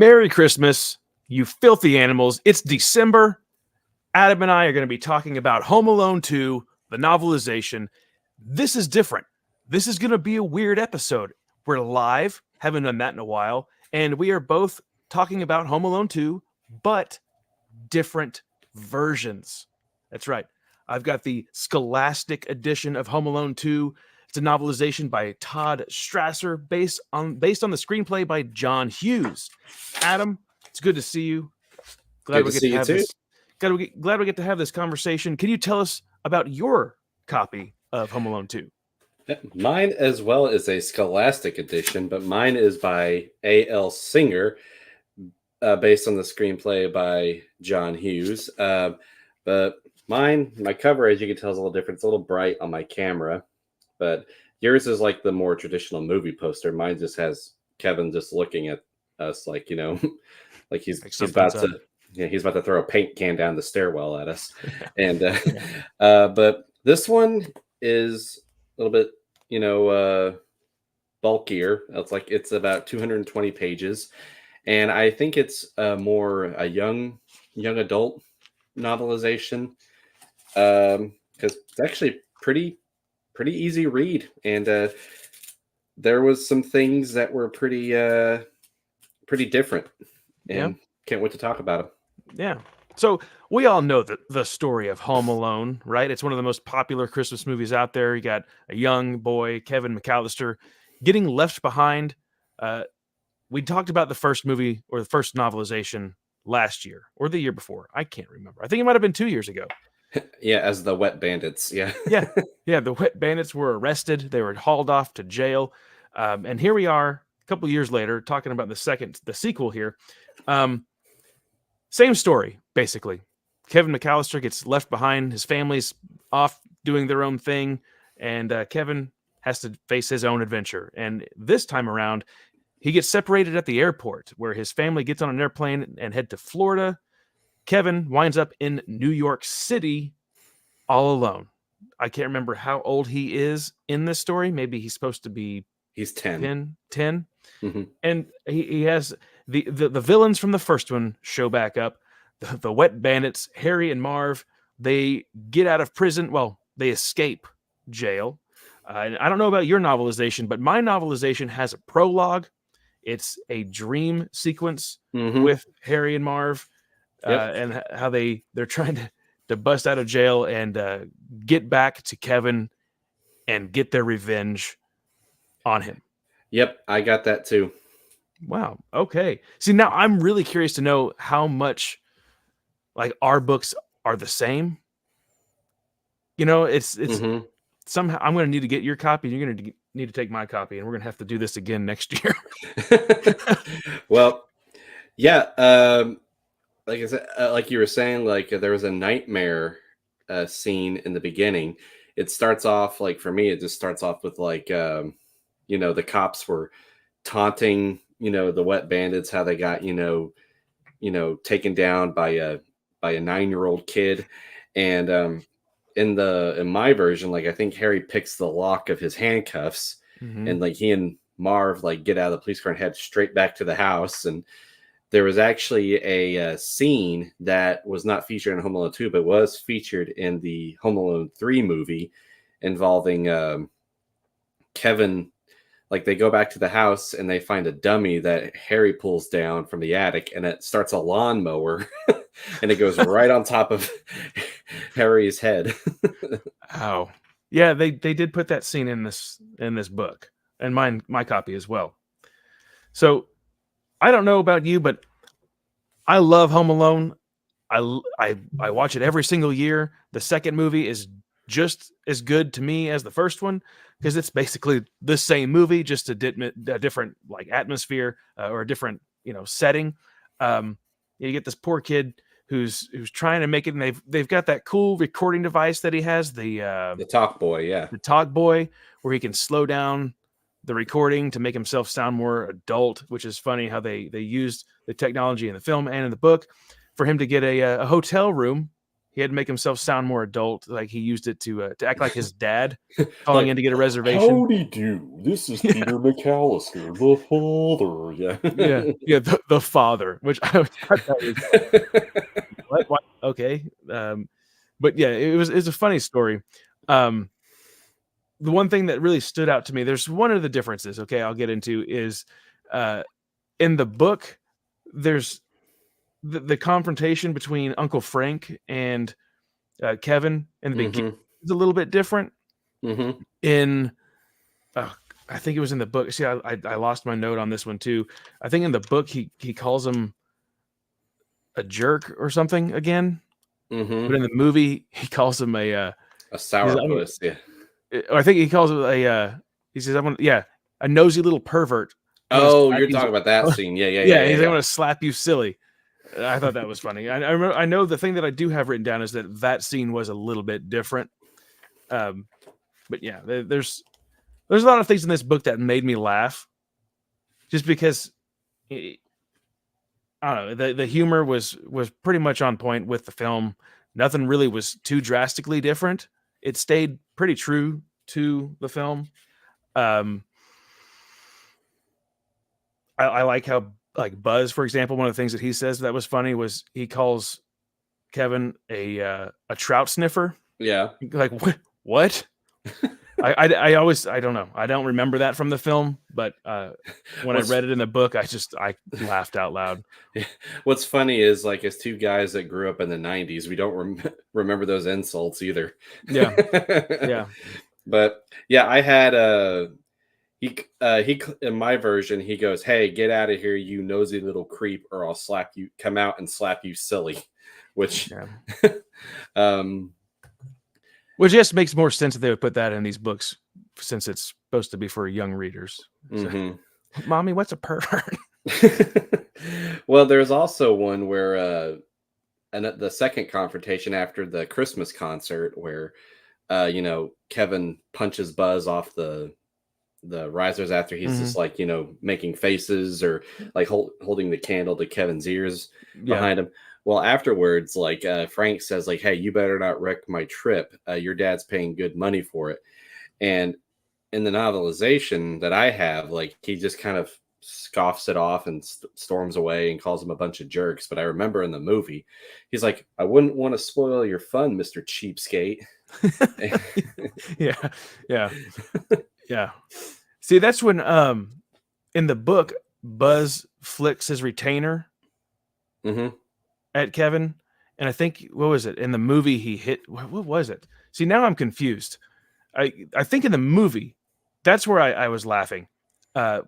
Merry Christmas, you filthy animals. It's December. Adam and I are going to be talking about Home Alone 2, the novelization. This is different. This is going to be a weird episode. We're live, haven't done that in a while, and we are both talking about Home Alone 2, but different versions. That's right. I've got the Scholastic edition of Home Alone 2. It's a novelization by Todd Strasser based on the screenplay by John Hughes. Adam, it's good to see you. Glad we get to have this. Glad we get to have this conversation. Can you tell us about your copy of Home Alone 2? Mine as well is a Scholastic edition, but mine is by A.L. Singer, based on the screenplay by John Hughes. But my cover, as you can tell, is a little different. It's a little bright on my camera, but yours is like the more traditional movie poster. Mine just has Kevin just looking at us like, like he's about to throw a paint can down the stairwell at us. And but this one is a little bit, bulkier. It's about 220 pages. And I think it's more a young adult novelization, because it's actually pretty easy read, and there was some things that were pretty different, and can't wait to talk about them. Yeah. So we all know the story of Home Alone, right? It's one of the most popular Christmas movies out there. You got a young boy, Kevin McAllister, getting left behind. We talked about the first movie or the first novelization last year or the year before. I can't remember. I think it might have been 2 years ago. Yeah, as the Wet Bandits. Yeah. Yeah. The Wet Bandits were arrested. They were hauled off to jail. And here we are a couple years later talking about the sequel here. Same story, basically. Kevin McAllister gets left behind. His family's off doing their own thing. And Kevin has to face his own adventure. And this time around, he gets separated at the airport where his family gets on an airplane and head to Florida. Kevin winds up in New York City all alone. I can't remember how old he is in this story. Maybe he's supposed to be... He's 10. 10. Mm-hmm. And he has the villains from the first one show back up. The Wet Bandits, Harry and Marv, they get out of prison. Well, they escape jail. And I don't know about your novelization, but my novelization has a prologue. It's a dream sequence with Harry and Marv, and how they're trying to bust out of jail and get back to Kevin and get their revenge on him. Yep, I got that too. Wow. Okay. See, now I'm really curious to know how much like our books are the same. It's somehow I'm going to need to get your copy. You're going to need to take my copy, and we're going to have to do this again next year. Well, yeah. Like I said, like you were saying, like there was a nightmare scene in the beginning. It starts off like, for me, it just starts off with like, the cops were taunting, the Wet Bandits, how they got, taken down by a 9-year-old kid. And in my version, like I think Harry picks the lock of his handcuffs, and like he and Marv like get out of the police car and head straight back to the house. And there was actually a scene that was not featured in Home Alone 2, but was featured in the Home Alone 3 movie involving Kevin. Like they go back to the house and they find a dummy that Harry pulls down from the attic, and it starts a lawnmower and it goes right on top of Harry's head. Oh, yeah. They did put that scene in this book, and my copy as well. So I don't know about you, but I love Home Alone. I watch it every single year. The second movie is just as good to me as the first one, because it's basically the same movie, just a different like atmosphere or a different setting. You get this poor kid who's trying to make it, and they've got that cool recording device that he has, the Talk Boy, the Talk Boy, where he can slow down the recording to make himself sound more adult, which is funny how they used the technology in the film and in the book for him to get a hotel room he had to make himself sound more adult. Like he used it to act like his dad calling Like, in to get a reservation. howdy do. This is Yeah, Peter McAllister, the father. yeah, the father, which I thought that was what? Okay, but yeah, it's a funny story. The one thing that really stood out to me, there's one of the differences. Okay, I'll get into is in the book, there's the confrontation between Uncle Frank and Kevin in the beginning Mm-hmm. is a little bit different. Mm-hmm. In I think it was in the book. See, I lost my note on this one too. I think in the book he calls him a jerk or something again, but Mm-hmm. in the movie he calls him A he's, sourpuss, yeah. or I think he calls him he says, a nosy little pervert. I'm gonna Oh, slap you're you. talking about that scene. Yeah, yeah, yeah, Yeah, yeah, he's like, I'm yeah. gonna slap you silly. I thought that was funny. I remember, I know the thing that I do have written down is that scene was a little bit different. But yeah, there's a lot of things in this book that made me laugh, just because I don't know, the humor was pretty much on point with the film. Nothing really was too drastically different. It stayed pretty true to the film. Um, I like how, like, Buzz, for example, one of the things that he says that was funny was he calls Kevin a trout sniffer. Yeah. Like, what? I always, I don't know. I don't remember that from the film, but when I What's read it in the book, I laughed out loud. What's funny is, like, as two guys that grew up in the '90s, we don't remember those insults either. Yeah, yeah, But yeah, I had he in my version he goes, "Hey, get out of here, you nosy little creep, or I'll slap you. Come out and slap you silly," which yeah. um Which just makes more sense that they would put that in these books, since it's supposed to be for young readers. So, mhm. mommy, what's a pervert? Well, there's also one where and at the second confrontation after the Christmas concert where Kevin punches Buzz off the risers after he's Hmm. just like, making faces or like holding the candle to Kevin's ears Yeah. behind him. Well, afterwards, like Frank says, like, "Hey, you better not wreck my trip. Your dad's paying good money for it." And in the novelization that I have, like, he just kind of scoffs it off and storms away and calls him a bunch of jerks. But I remember in the movie, he's like, "I wouldn't want to spoil your fun, Mister Cheapskate." Yeah, yeah, yeah. See, that's when in the book, Buzz flicks his retainer Hmm. at Kevin, and I think, what was it? In the movie, he hit, what was it? See, now I'm confused. I think in the movie, that's where I was laughing,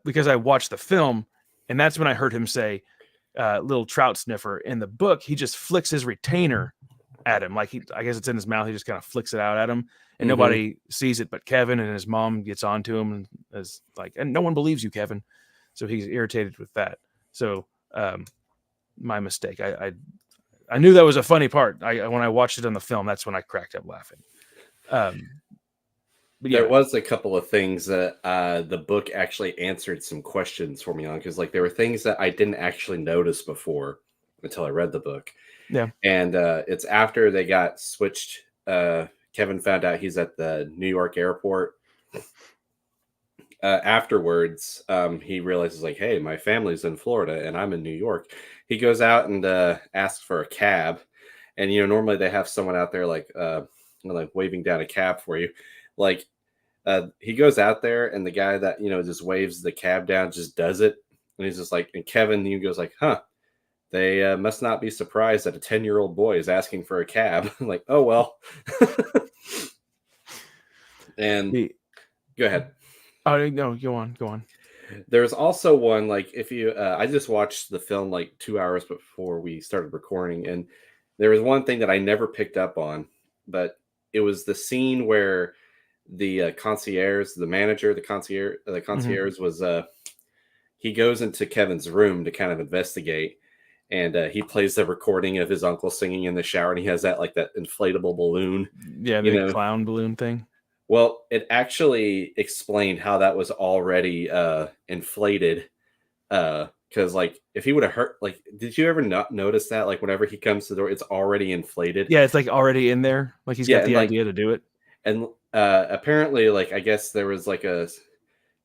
because I watched the film, and that's when I heard him say, "Little trout sniffer." In the book, he just flicks his retainer at him, like, I guess it's in his mouth. He just kind of flicks it out at him, and Hmm. nobody sees it but Kevin, and his mom gets onto him and is like, "And no one believes you, Kevin." So he's irritated with that. So my mistake. I knew that was a funny part. When I watched it on the film, that's when I cracked up laughing. Um, but There yeah, was a couple of things that the book actually answered some questions for me on, because like there were things that I didn't actually notice before until I read the book. yeah. And it's after they got switched. Kevin found out he's at the New York airport. Afterwards, he realizes, like, "Hey, my family's in Florida and I'm in New York." He goes out and asks for a cab, and normally they have someone out there like like waving down a cab for you. Like he goes out there, and the guy that just waves the cab down just does it, and he's just like, and Kevin, he goes like, "Huh, they must not be surprised that a 10-year-old boy is asking for a cab." I'm like, "Oh well." And The go ahead. Oh no, go on, go on. There's also one, like, if you I just watched the film like 2 hours before we started recording, and there was one thing that I never picked up on, but it was the scene where the concierge, the manager, the Hmm. concierge was he goes into Kevin's room to kind of investigate, and he plays the recording of his uncle singing in the shower, and he has that inflatable balloon, Yeah, you the know. clown balloon thing. Well, it actually explained how that was already inflated because like if he would have hurt, like, did you ever not notice that like whenever he comes to the door, it's already inflated? Yeah, it's like already in there. Like he's Yeah, got and the like idea to do it. and apparently like I guess there was like a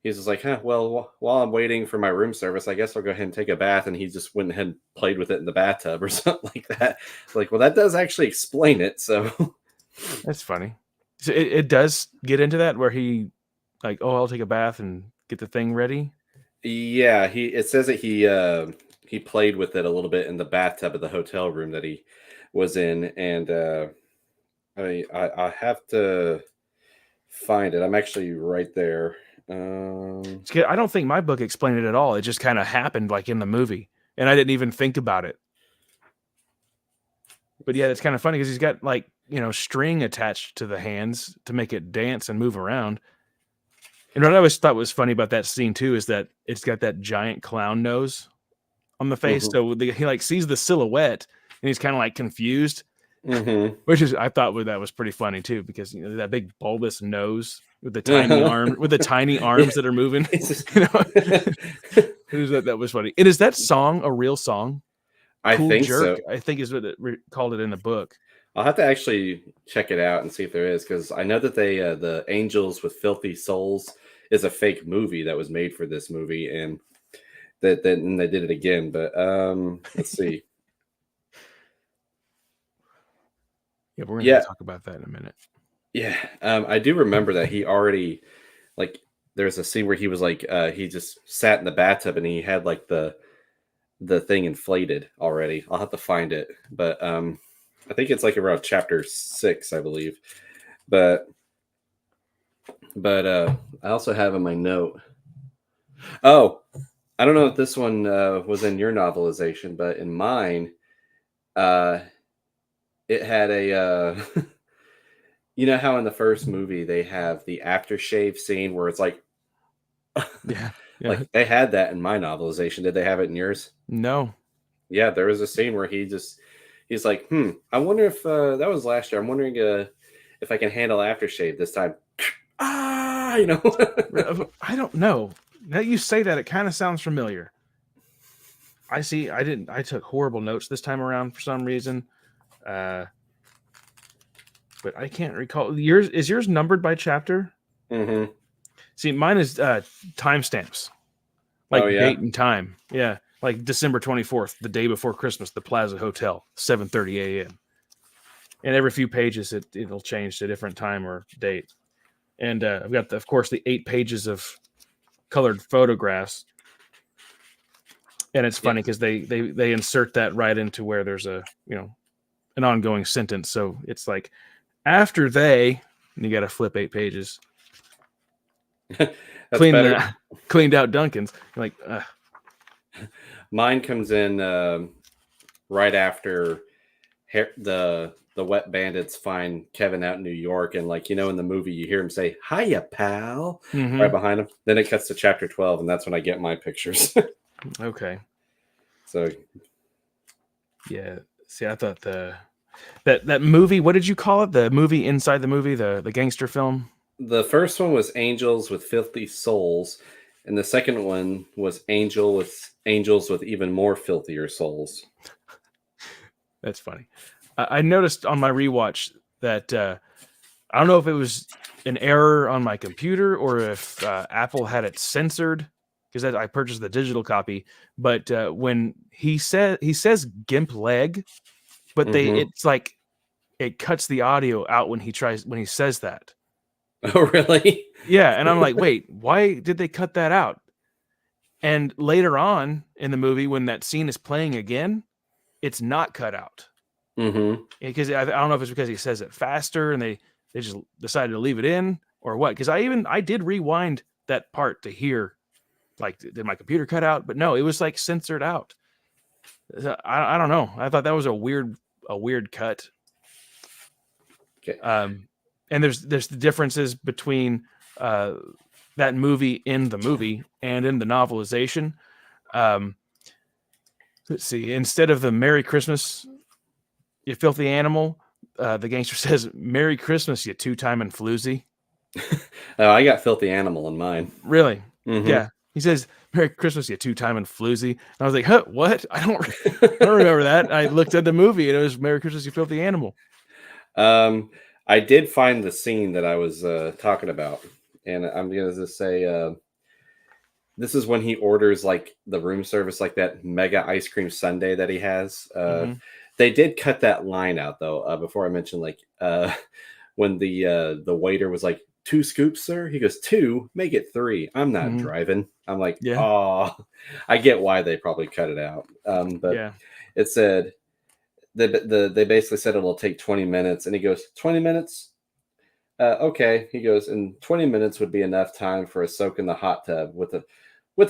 he's just like, huh, well, while I'm waiting for my room service, I guess I'll go ahead and take a bath. And he just went ahead and played with it in the bathtub or something like that. Like, well, that does actually explain it. So That's funny. So it does get into that where he like, oh, I'll take a bath and get the thing ready. yeah, it says that he played with it a little bit in the bathtub of the hotel room that he was in, and I have to find it. I'm actually right there. I don't think my book explained it at all. It just kind of happened like in the movie, and I didn't even think about it. But yeah, it's kind of funny because he's got like, string attached to the hands to make it dance and move around. And what I always thought was funny about that scene too is that it's got that giant clown nose on the face. Mhm. So he like sees the silhouette and he's kind of like confused, which is I thought that was pretty funny too because that big bulbous nose with the tiny arms that are moving. That was funny. And is that song a real song? I Cool think Jerk, so. I think is what it called it in the book. I'll have to actually check it out and see if there is, because I know that they the Angels with Filthy Souls is a fake movie that was made for this movie, and that and they did it again. But let's see. Yeah, we're gonna talk about that in a minute. Yeah, I do remember that he already like there's a scene where he was like he just sat in the bathtub and he had like the thing inflated already. I'll have to find it, but I think it's like around chapter 6, I believe. But I also have in my note. Oh, I don't know if this one was in your novelization, but in mine, it had a. You know how in the first movie they have the aftershave scene where it's like, Yeah. like they had that in my novelization. Did they have it in yours? No. Yeah, there was a scene where he's like, I wonder if that was last year. I'm wondering if I can handle aftershave this time. I don't know. Now you say that, it kind of sounds familiar. I see. I took horrible notes this time around for some reason. But I can't recall. Is yours numbered by chapter? Mm-hmm. See, mine is timestamps. Like Oh, yeah? date and time. Yeah. Like December 24th, the day before Christmas, the Plaza Hotel, 7:30 a.m. And every few pages it'll change to a different time or date. And I've got, of course, the 8 pages of colored photographs. And it's funny because they insert that right into where there's an ongoing sentence. So it's like after and you got to flip 8 pages. Cleaned out Duncan's. You're like, ugh. Mine comes in right after the wet bandits find Kevin out in New York, and like in the movie you hear him say "Hiya, pal" right behind him. Then it cuts to chapter 12, and that's when I get my pictures. Okay. So yeah, see, I thought that movie. What did you call it? The movie inside the movie, the gangster film. The first one was Angels with Filthy Souls, and the second one was Angels with even more filthier souls. That's funny. I noticed on my rewatch that I don't know if it was an error on my computer or if Apple had it censored because I purchased the digital copy. But when he says gimp leg, but it's like it cuts the audio out when he says that. Oh, really? Yeah, and I'm like, wait, why did they cut that out? And later on in the movie, when that scene is playing again, it's not cut out. Because I don't know if it's because he says it faster and they just decided to leave it in or what. Because I did rewind that part to hear, like, did my computer cut out? But no, it was like censored out. I don't know. I thought that was a weird cut. Okay. And there's the differences between that movie in the movie and in the novelization. Let's see. Instead of the Merry Christmas, you filthy animal, the gangster says, "Merry Christmas, you two-timing floozy." Oh, I got Filthy Animal in mine. Really? Yeah. He says, "Merry Christmas, you two-timing floozy." And I was like, "Huh? What? I don't remember that." I looked at the movie and it was "Merry Christmas, you filthy animal." I did find the scene that I was talking about, and I'm gonna just say this is when he orders like the room service, like that mega ice cream sundae that he has. Mm-hmm. They did cut that line out though. Before I mentioned, like when the waiter was like, "2 scoops, sir," he goes, "2, make it 3. I'm not Mm-hmm. driving." I'm like, Yeah. oh, I get why they probably cut it out. But Yeah. it said they basically said it'll take 20 minutes, and he goes, "20 minutes." Okay, he goes, and 20 minutes would be enough time for a soak in the hot tub with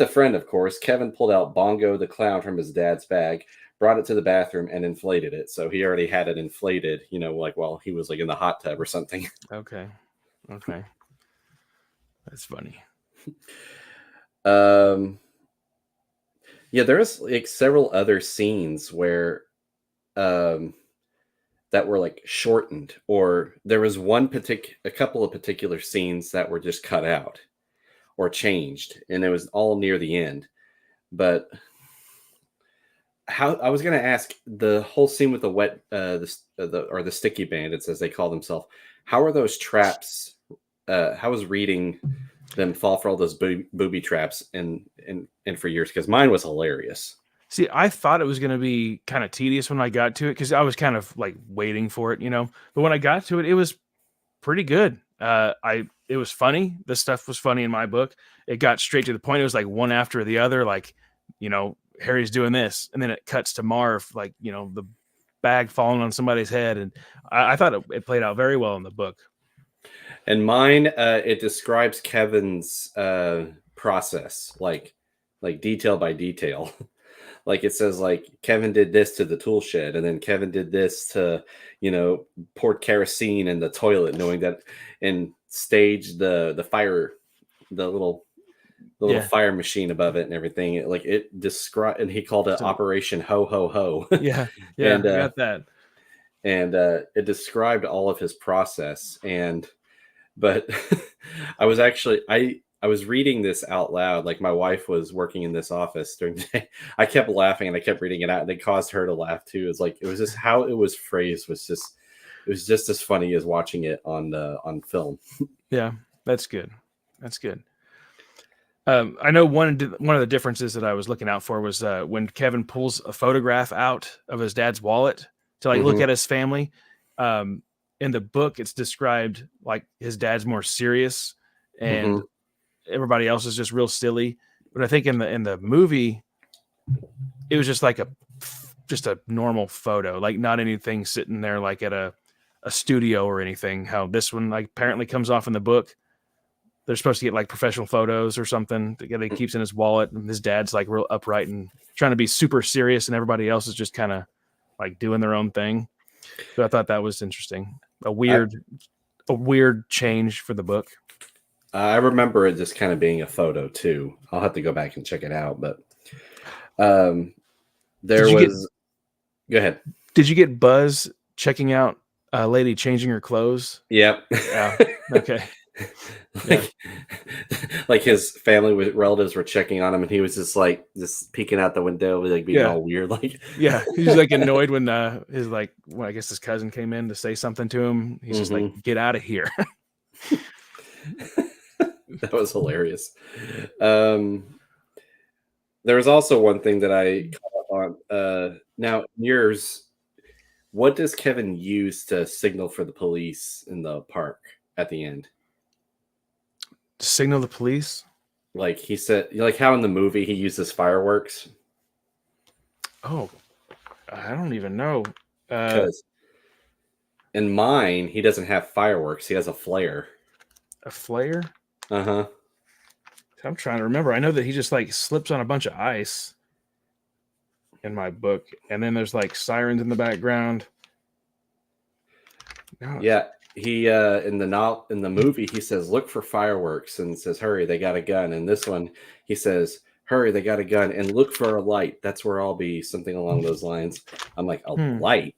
a friend, of course. Kevin pulled out Bongo the clown from his dad's bag, brought it to the bathroom, and inflated it. So he already had it inflated, like while he was like in the hot tub or something. Okay. Okay. That's funny. Yeah, there's like several other scenes where that were like shortened, or there was a couple of particular scenes that were just cut out or changed, and it was all near the end. But how I was going to ask, the whole scene with the wet, the sticky bandits, as they call themselves, how are those traps? How was reading them fall for all those booby traps and for years? Because mine was hilarious. See, I thought it was going to be kind of tedious when I got to it because I was kind of like waiting for it, But when I got to it, it was pretty good. It was funny. The stuff was funny in my book. It got straight to the point. It was like one after the other. Like, Harry's doing this, and then it cuts to Marv, like the bag falling on somebody's head, and I thought it played out very well in the book. And mine, it describes Kevin's process, like detail by detail. Like it says, like Kevin did this to the tool shed, and then Kevin did this to, poured kerosene in the toilet, knowing that, and staged the fire, the little fire machine above it and everything. It described, and he called it Operation Ho Ho Ho. Yeah, and I got that. And it described all of his process, but I was reading this out loud. Like my wife was working in this office during the day. I kept laughing and I kept reading it out, and it caused her to laugh too. It was just how it was phrased it was just as funny as watching it on film. Yeah, that's good. That's good. I know one of the differences that I was looking out for was when Kevin pulls a photograph out of his dad's wallet to look at his family. In the book, it's described like his dad's more serious and everybody else is just real silly. But I think in the movie, it was just like a normal photo, like not anything sitting there like at a studio or anything. How this one like apparently comes off in the book. They're supposed to get like professional photos or something that he keeps in his wallet, and his dad's like real upright and trying to be super serious, and everybody else is just kind of like doing their own thing. So I thought that was interesting. A weird change for the book. I remember it just kind of being a photo too. I'll have to go back and check it out. But go ahead. Did you get Buzz checking out a lady changing her clothes? Yep. Oh, okay. Like his family with relatives were checking on him, and he was just peeking out the window, like being all weird. Like, yeah, he's like annoyed when I guess his cousin came in to say something to him. He's just like, "Get out of here." That was hilarious. There was also one thing that I caught on. Now, yours, what does Kevin use to signal for the police in the park at the end? Signal the police? Like he said, like how in the movie he uses fireworks. Oh, I don't even know. Because in mine, he doesn't have fireworks. He has a flare. A flare? Uh-huh. I'm trying to remember. I know that he just like slips on a bunch of ice in my book, and then there's like sirens in the background. No. Yeah. He in the movie he says look for fireworks and says hurry, they got a gun. And this one he says hurry, they got a gun, and look for a light. That's where I'll be, something along those lines. I'm like, a light.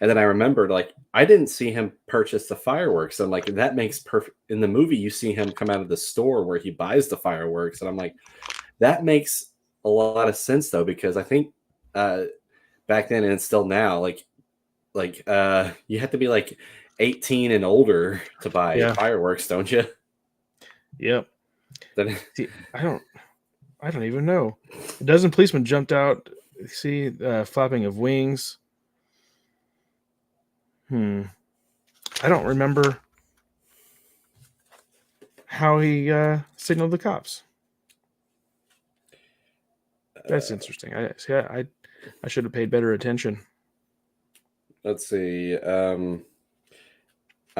And then I remembered, like, I didn't see him purchase the fireworks. I'm like, that makes perfect. In the movie, you see him come out of the store where he buys the fireworks, and I'm like, that makes a lot of sense though, because I think back then and still now, you have to be like 18 and older to buy Yeah. fireworks, don't you? Yep. Then See, I don't even know. A dozen policemen jumped out. See, flapping of wings. I don't remember how he signaled the cops. That's interesting. I should have paid better attention. let's see. I'm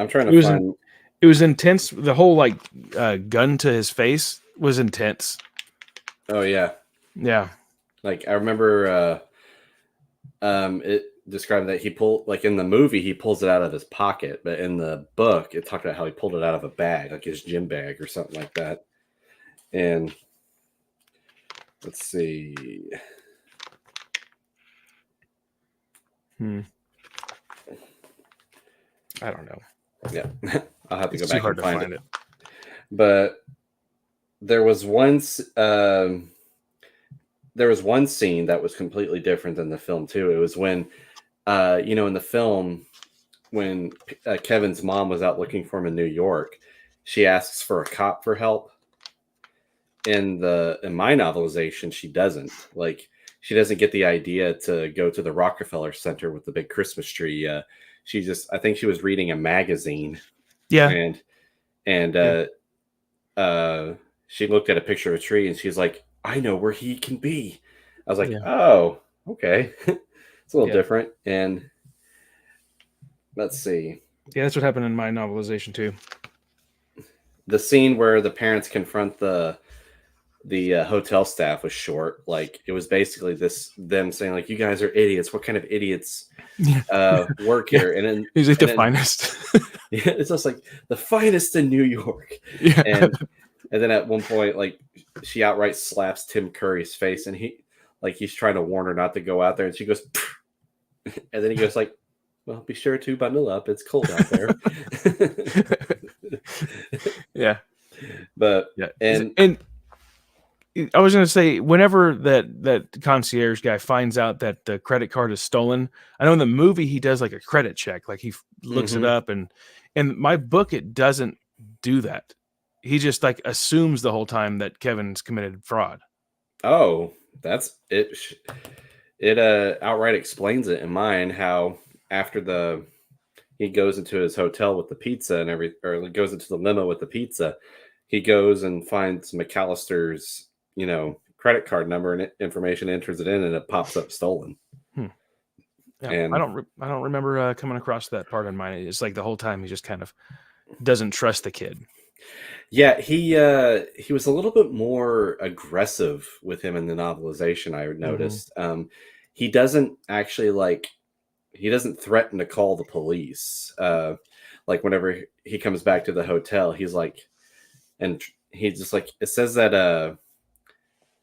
trying to find. It was intense. The whole gun to his face was intense. Oh yeah, Yeah. like I remember. It described that he pulled, like in the movie, he pulls it out of his pocket, but in the book, it talked about how he pulled it out of a bag, like his gym bag or something like that. And let's see. I don't know. Yeah, I'll have to It's go too back hard and to find find it. it. But there was one scene that was completely different than the film too. It was when, in the film, when Kevin's mom was out looking for him in New York, she asks for a cop for help. In my novelization, she doesn't. Like, she doesn't get the idea to go to the Rockefeller Center with the big Christmas tree. I think she was reading a magazine. Yeah. And she looked at a picture of a tree and she's like, I know where he can be. I was like, Yeah. oh, okay. It's a little Yeah. different. And let's see. Yeah, that's what happened in my novelization too. The scene where the parents confront the hotel staff was short. Like, it was basically them saying, like, you guys are idiots. What kind of idiots work here? And then he's like the finest. Yeah, it's just like the finest in New York. Yeah. And then at one point, like, she outright slaps Tim Curry's face, and he's trying to warn her not to go out there, and she goes, and then he goes like, well, be sure to bundle up. It's cold out there. Yeah. But yeah. And I was going to say, whenever that concierge guy finds out that the credit card is stolen, I know in the movie he does like a credit check, like he looks it up, and in my book it doesn't do that. He just like assumes the whole time that Kevin's committed fraud. Oh, that's it. It outright explains it in mine, how after he goes into his hotel with the pizza and or goes into the limo with the pizza, he goes and finds McAllister's credit card number and information, enters it in, and it pops up stolen. Yeah, and I don't remember coming across that part in mine. It's like the whole time he just kind of doesn't trust the kid. Yeah, he was a little bit more aggressive with him in the novelization, I noticed. He doesn't actually he doesn't threaten to call the police. Like, whenever he comes back to the hotel, he's like, and he's just like, it says that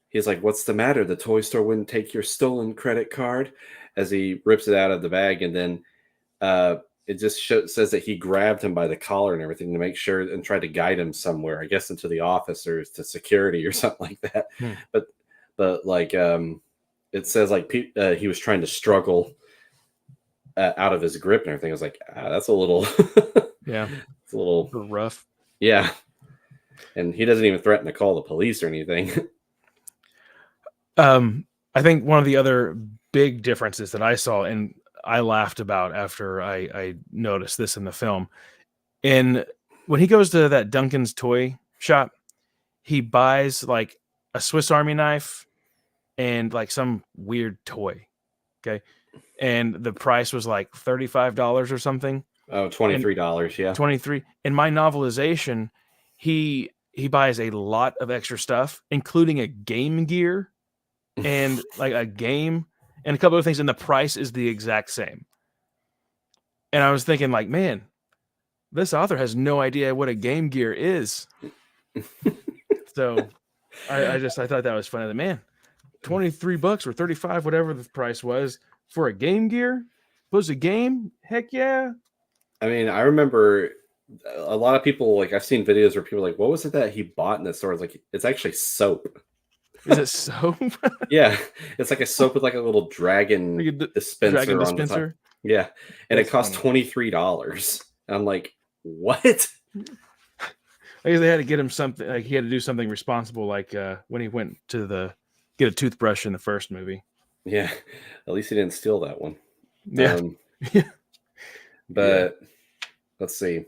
he's like, what's the matter? The toy store wouldn't take your stolen credit card, as he rips it out of the bag. And then it just says that he grabbed him by the collar and everything to make sure and tried to guide him somewhere, I guess into the officers, to security or something like that. But like, it says like he was trying to struggle out of his grip and everything. I was like, that's a little, yeah, it's a little rough. Yeah. And he doesn't even threaten to call the police or anything. I think one of the other big differences that I saw, and I laughed about after I noticed this in the film, and when he goes to that Duncan's toy shop, he buys like a Swiss Army knife and like some weird toy. Okay. And the price was like $35 or something. Oh, $23. Yeah. 23. In my novelization, he buys a lot of extra stuff, including a Game Gear and like a game and a couple of things, and the price is the exact same. And I was thinking, like, man, this author has no idea what a Game Gear is. So I thought that was funny. Man, $23 or $35, whatever the price was for a Game Gear. Was a game? Heck yeah. I mean, I remember a lot of people, like, I've seen videos where people are like, what was it that he bought in the store? It's like, it's actually soap. Is it soap? Yeah, it's like a soap with like a little dragon Like a dispenser dragon on the top. dispenser? Yeah, and it That's cost funny. $23. I'm like, what? I guess they had to get him something. Like he had to do something responsible, like when he went to get a toothbrush in the first there. Yeah, at least he didn't steal that one. Yeah. Yeah. But let's see.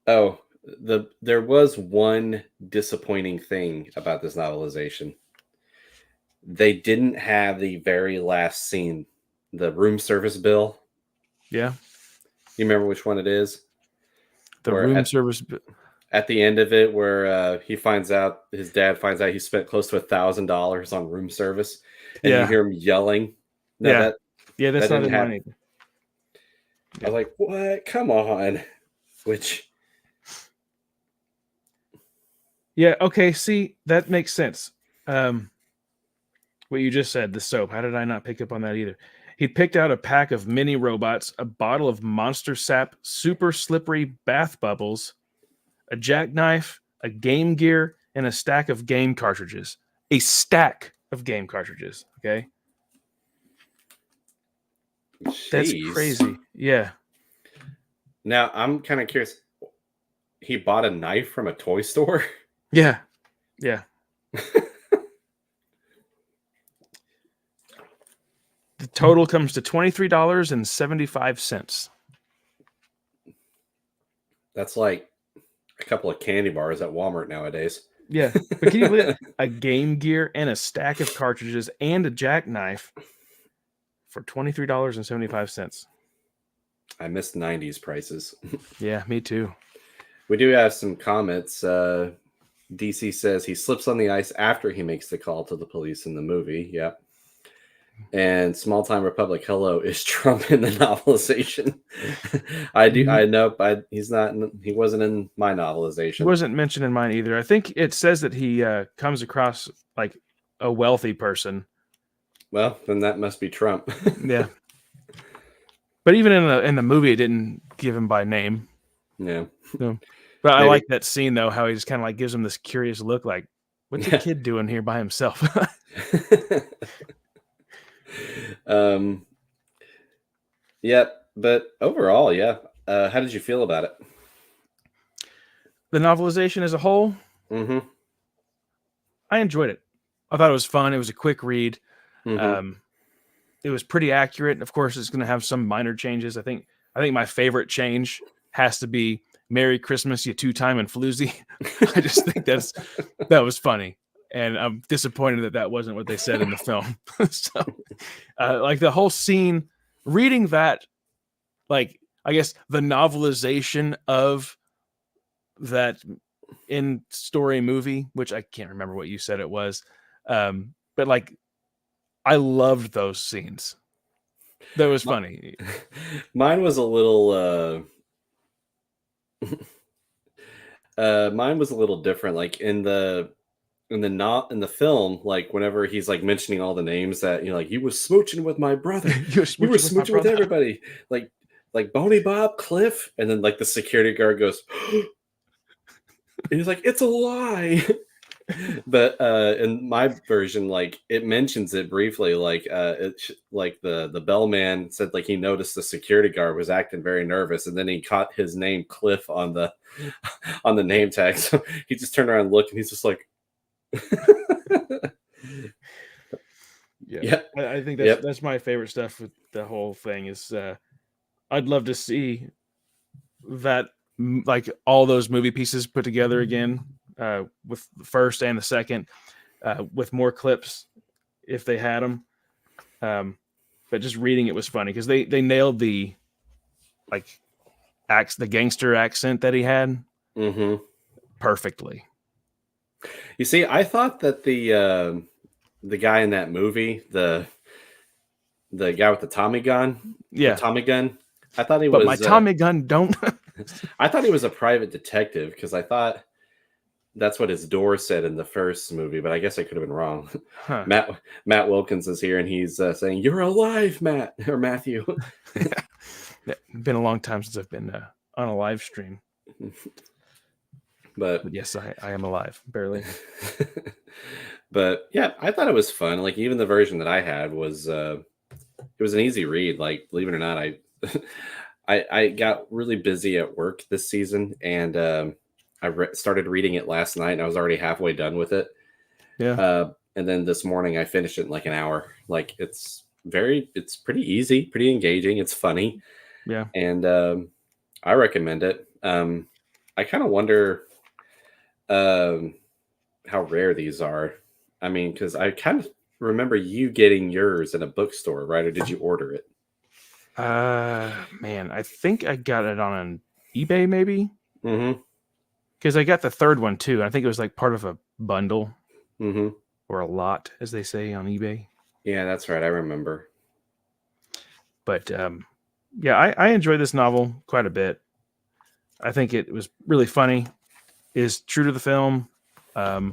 Oh, there was one disappointing thing about this novelization. They didn't have the very last scene, the room service bill. Yeah. You remember which one it is? The Where room service. at the end of it, where his dad finds out he spent close to $1,000 on room service, and you Yeah. hear him yelling. No, Yeah. that That's not didn't in happen. mine either. I was like, what? Come on. Which, yeah, okay, see, that makes sense. What you just said, the soap. How did I not pick up on that either? He picked out a pack of mini robots, a bottle of Monster Sap, super slippery bath bubbles, a jackknife, a Game Gear, and a stack of game cartridges. A stack of game cartridges, okay? That's jeez. crazy. Yeah. Now, I'm kind of curious. He bought a knife from a toy store? Yeah. Yeah. The total comes to $23.75. That's like a couple of candy bars at Walmart nowadays. Yeah. But can you believe it? A Game Gear and a stack of cartridges and a jackknife for $23.75. I missed 90s prices. Yeah, me too. We do have some comments. DC says he slips on the ice after he makes the call to the police in the movie. Yep. And Small Time Republic, hello, is Trump in the novelization? I know, but he wasn't in my novelization. He wasn't mentioned in mine either. I think it says that he comes across like a wealthy person. Well, then that must be Trump. Yeah. But even in the movie, it didn't give him by name. Yeah. No. But I like that scene though, how he just kind of like gives him this curious look, like, what's the kid doing here by himself? Yep. But overall, yeah. How did you feel about it? The novelization as a whole, Mm-hmm. I enjoyed it. I thought it was fun. It was a quick read. Mm-hmm. It was pretty accurate. Of course, it's going to have some minor changes. I think my favorite change has to be "Merry Christmas, you two-time and floozy." I just think that was funny, and I'm disappointed that wasn't what they said in the film. So, like the whole scene, reading that, like I guess the novelization of that in story movie, which I can't remember what you said it was, but like I loved those scenes. That was funny. Mine was a little mine was a little different. Like in the film, like whenever he's like mentioning all the names that, like, you was smooching with my brother. You were smooching with everybody. Like Boney Bob, Cliff, and then like the security guard goes and he's like, it's a lie. But in my version, like it mentions it briefly, like like the bellman said, like he noticed the security guard was acting very nervous, and then he caught his name Cliff on the name tag, so he just turned around and looked, and he's just like, yeah. I think that's my favorite stuff with the whole thing is I'd love to see that, like all those movie pieces put together again, with the first and the second, with more clips if they had them. But just reading it was funny because they nailed the like the gangster accent that he had perfectly. You see, I thought that the guy in that movie, the guy with the Tommy gun, I thought he was. But my Tommy gun don't. I thought he was a private detective because I thought That's what his door said in the first movie, but I guess I could have been wrong. Huh. Matt Wilkins is here, and he's saying, "You're alive, Matt or Matthew." Yeah, been a long time since I've been on a live stream. But yes, I am alive, barely. But yeah, I thought it was fun. Like even the version that I had was it was an easy read. Like believe it or not, I got really busy at work this season, and started reading it last night, and I was already halfway done with it. Yeah. And then this morning I finished it in like an hour. Like it's pretty easy, pretty engaging. It's funny. Yeah. And I recommend it. I kind of wonder how rare these are. I mean, because I kind of remember you getting yours in a bookstore, right? Or did you order it? Man, I think I got it on eBay, maybe. Mm-hmm. Because I got the third one too. I think it was like part of a bundle, Mm-hmm. or a lot, as they say on eBay. Yeah, that's right. I remember. But yeah, I enjoyed this novel quite a bit. I think it was really funny. Is true to the film. I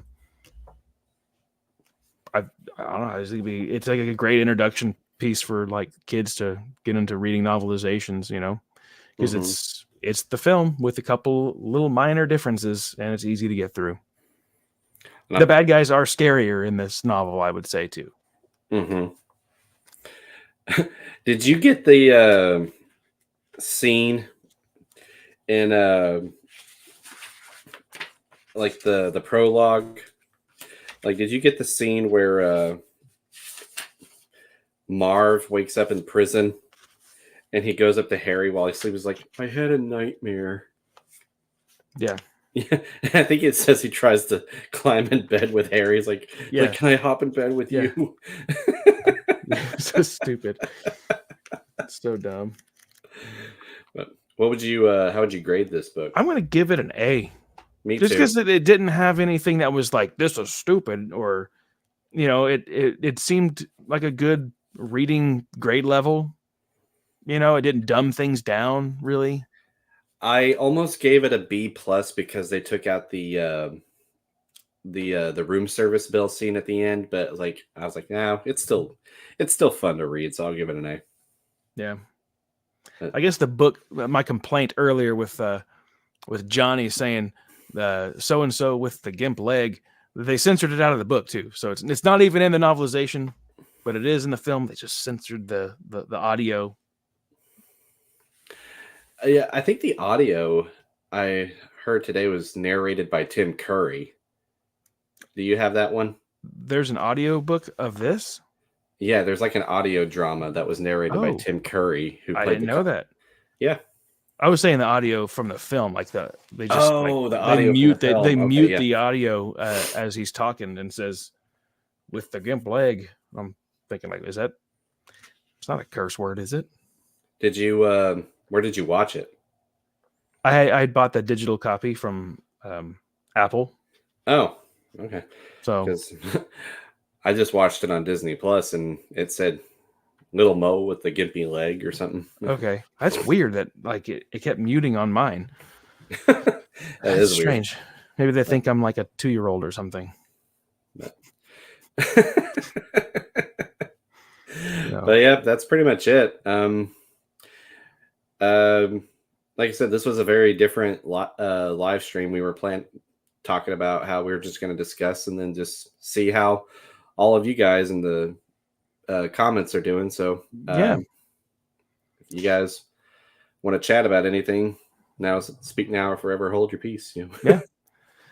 don't know. It's like a great introduction piece for like kids to get into reading novelizations, because it's the film with a couple little minor differences, and it's easy to get through. The bad guys are scarier in this novel, I would say, too. Mm-hmm. Did you get the scene in like the prologue? Like, did you get the scene where Marv wakes up in prison and he goes up to Harry while he sleeps? He's like, I had a nightmare. Yeah. Yeah, I think it says he tries to climb in bed with Harry. He's like, Yeah. can I hop in bed with you? So stupid. It's so dumb. But what would you? How would you grade this book? I'm going to give it an A. Me just too. because it didn't have anything that was like, this is stupid, or it seemed like a good reading grade level. It didn't dumb things down really. I almost gave it a B+ because they took out the room service bill scene at the end, but like I was like, no, it's still fun to read, so I'll give it an A. Yeah. I guess the book, my complaint earlier with Johnny saying so and so with the gimp leg, they censored it out of the book too. So it's not even in the novelization, but it is in the film. They just censored the audio. Yeah, I think the audio I heard today was narrated by Tim Curry. Do you have that one? There's an audio book of this? Yeah, there's like an audio drama that was narrated by Tim Curry, who played I didn't know that. Yeah. I was saying the audio from the film, like the audio. They mute the audio as he's talking and says, "With the gimp leg." I'm thinking, like, is that? It's not a curse word, is it? Did you? Where did you watch it? I bought the digital copy from Apple. Oh, okay. So because I just watched it on Disney Plus, and it said Little Mo with the gimpy leg or something. Okay, that's weird. That like it kept muting on mine. That's strange. Weird. Maybe they think I'm like a 2-year-old or something. But yeah, that's pretty much it. Like I said, this was a very different live stream. We were talking about how we were just going to discuss and then just see how all of you guys in the comments are doing. So yeah, if you guys want to chat about anything, speak now or forever hold your peace. Yeah.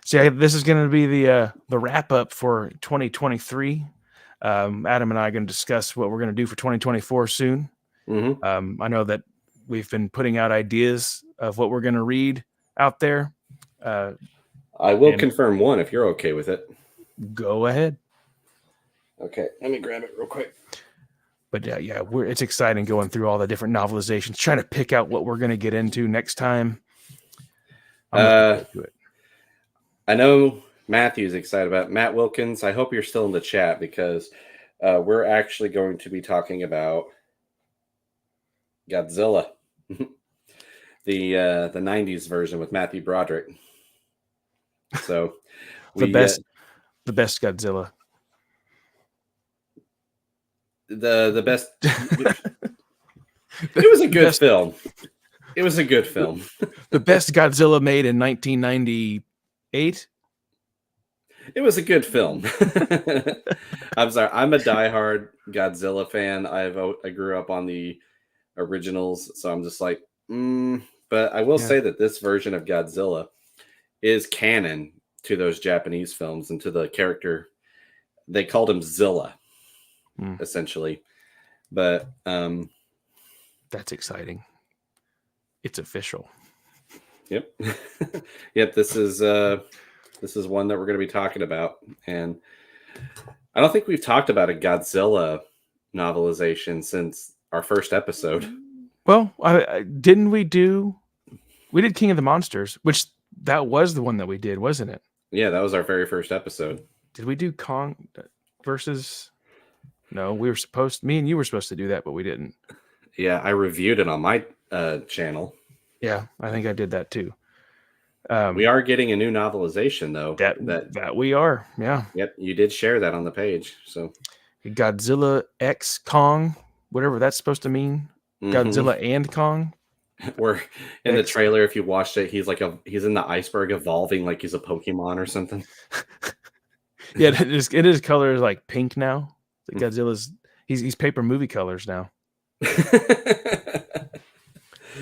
See, this is going to be the wrap up for 2023. Adam and I are going to discuss what we're going to do for 2024 soon. Mm-hmm. I know that we've been putting out ideas of what we're going to read out there. I will confirm one if you're okay with it. Go ahead. Okay, let me grab it real quick. But yeah, it's exciting going through all the different novelizations, trying to pick out what we're going to get into next time. I know Matthew's excited about it. Matt Wilkins. I hope you're still in the chat because we're actually going to be talking about Godzilla, the 90s version with Matthew Broderick. So the we best Godzilla. the best. It was a good film. It was a good film. The best Godzilla made in 1998. It was a good film. I'm sorry. I'm a diehard Godzilla fan. I grew up on the originals, so I'm just like, But I will say that this version of Godzilla is canon to those Japanese films and to the character. They called him Zilla, essentially. But that's exciting. It's official. Yep. Yep. This is one that we're going to be talking about, and I don't think we've talked about a Godzilla novelization since our first episode. Well, didn't we do? We did King of the Monsters, which that was the one that we did, wasn't it? Yeah, that was our very first episode. Did we do Kong versus? No, we were supposed. Me and you were supposed to do that, but we didn't. Yeah, I reviewed it on my channel. Yeah, I think I did that too. We are getting a new novelization, though. That we are. Yeah. Yep, you did share that on the page. So Godzilla X Kong, whatever that's supposed to mean. Godzilla and Kong. Or in the trailer, if you watched it, he's in the iceberg evolving like he's a Pokemon or something. Yeah, his color is like pink now. Godzilla's he's paper movie colors now.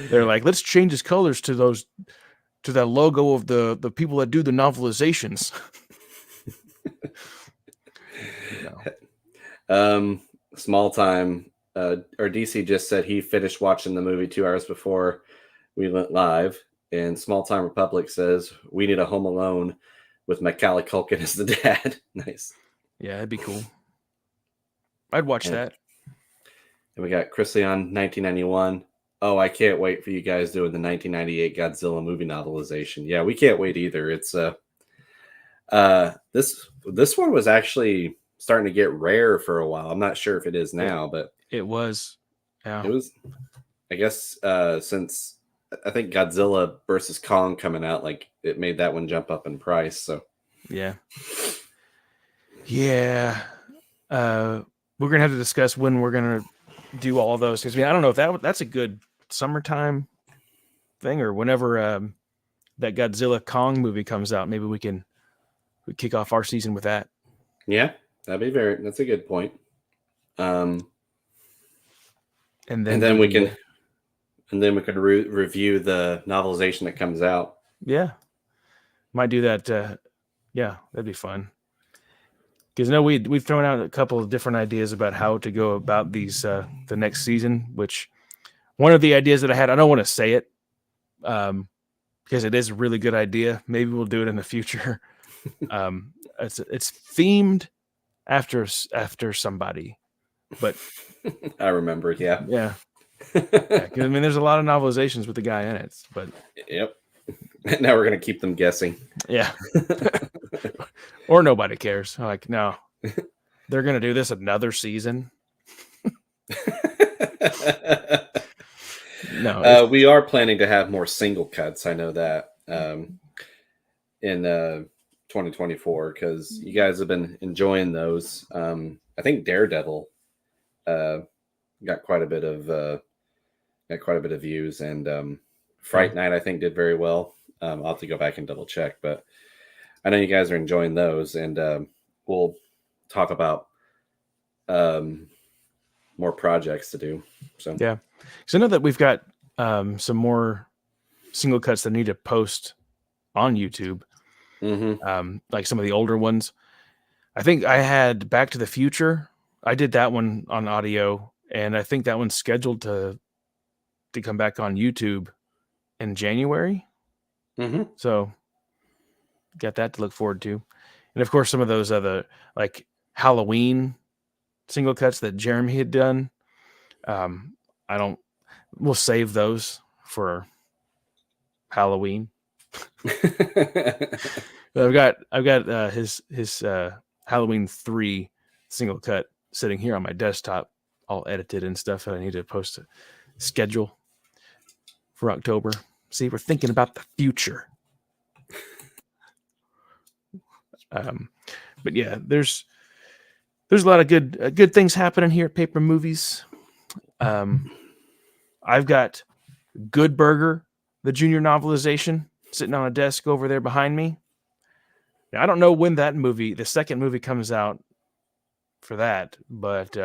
They're like, let's change his colors to that logo of the people that do the novelizations. Small time. Or DC just said he finished watching the movie 2 hours before we went live. And Small Time Republic says we need a Home Alone with Macaulay Culkin as the dad. Nice. Yeah, that'd be cool. I'd watch that. And we got Chris Leon, 1991. Oh, I can't wait for you guys doing the 1998 Godzilla movie novelization. Yeah, we can't wait either. It's this one was actually starting to get rare for a while. I'm not sure if it is now, but it was. Yeah. It was, I guess, since I think Godzilla versus Kong coming out, like it made that one jump up in price. So yeah. We're gonna have to discuss when we're gonna do all of those, because I don't know if that's a good summertime thing, or whenever that Godzilla Kong movie comes out, maybe we kick off our season with that. Yeah, that's a good point. And then we can review the novelization that comes out. Yeah, might do that. Yeah, that'd be fun. Because we've thrown out a couple of different ideas about how to go about these the next season. Which one of the ideas that I had, I don't want to say it, because it is a really good idea. Maybe we'll do it in the future. It's themed after somebody, but I remember. Yeah. Yeah. I mean, there's a lot of novelizations with the guy in it, but yep. Now we're gonna keep them guessing. Yeah. Or nobody cares. Like, no, they're gonna do this another season. No, we are planning to have more single cuts. I know that in 2024, because you guys have been enjoying those. I think Daredevil got quite a bit of views, and Fright Night I think did very well. I'll have to go back and double check, but I know you guys are enjoying those, and we'll talk about more projects to do. So yeah, because I know that we've got some more single cuts that need to post on YouTube. Like some of the older ones. I think I had Back to the Future. I did that one on audio, and I think that one's scheduled to come back on YouTube in January. So got that to look forward to. And of course, some of those other like Halloween single cuts that Jeremy had done. We'll save those for Halloween. I've got his Halloween 3 single cut sitting here on my desktop, all edited and stuff that I need to post a schedule for October. See, we're thinking about the future. But yeah, there's a lot of good things happening here at Paper Movies. I've got Good Burger, the junior novelization, sitting on a desk over there behind me. Now, I don't know when the second movie comes out for that, but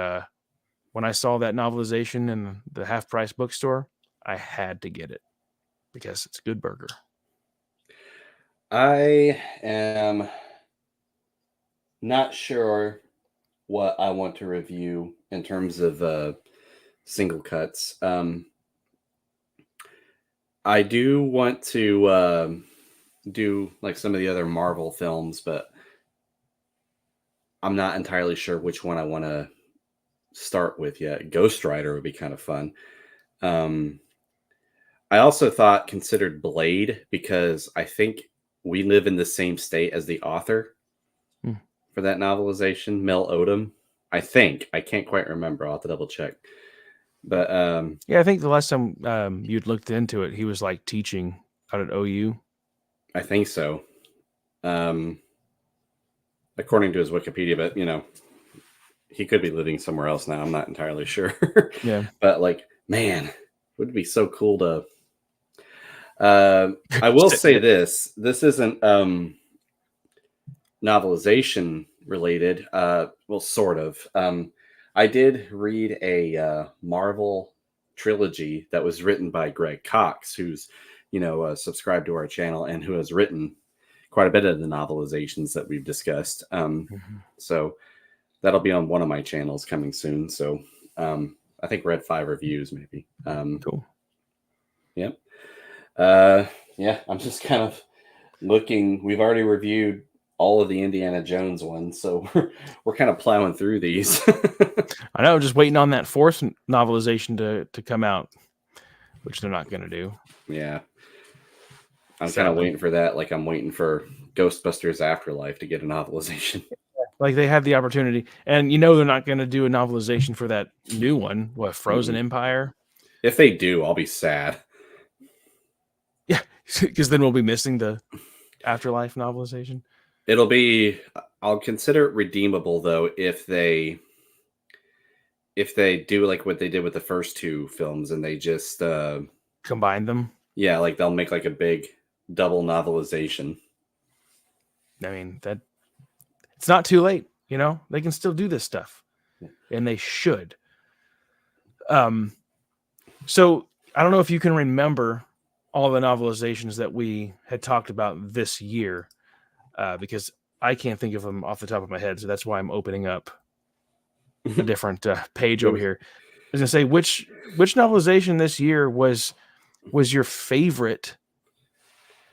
when I saw that novelization in the half price bookstore, I had to get it because it's Good Burger. I am not sure what I want to review in terms of single cuts. I do want to do like some of the other Marvel films, but I'm not entirely sure which one I want to start with yet. Ghost Rider would be kind of fun. I also considered Blade because I think we live in the same state as the author for that novelization, Mel Odom. I think. I can't quite remember. I'll have to double check. But yeah, I think the last time you'd looked into it, he was like teaching out at OU. I think so. According to his Wikipedia, but he could be living somewhere else now. I'm not entirely sure. Yeah. But like, man, would it be so cool to I will say this isn't novelization related. Well, sort of. I did read a Marvel trilogy that was written by Greg Cox, who's subscribed to our channel and who has written quite a bit of the novelizations that we've discussed. So that'll be on one of my channels coming soon. So I think Red 5 reviews maybe. Cool. Yep. Yeah, I'm just kind of looking. We've already reviewed all of the Indiana Jones ones, so we're kind of plowing through these. I know, just waiting on that fourth novelization to come out, which they're not going to do. Yeah. I'm kind of waiting for that. Like I'm waiting for Ghostbusters Afterlife to get a novelization. Like they have the opportunity, and they're not going to do a novelization for that new one, Frozen Empire. If they do, I'll be sad. Yeah, because then we'll be missing the Afterlife novelization. I'll consider it redeemable though if they do like what they did with the first two films and they just combine them. Yeah, like they'll make like a big double novelization. I mean, that it's not too late, they can still do this stuff, and they should. So I don't know if you can remember all the novelizations that we had talked about this year, because I can't think of them off the top of my head. So that's why I'm opening up a different page over here. I was gonna say, which novelization this year was your favorite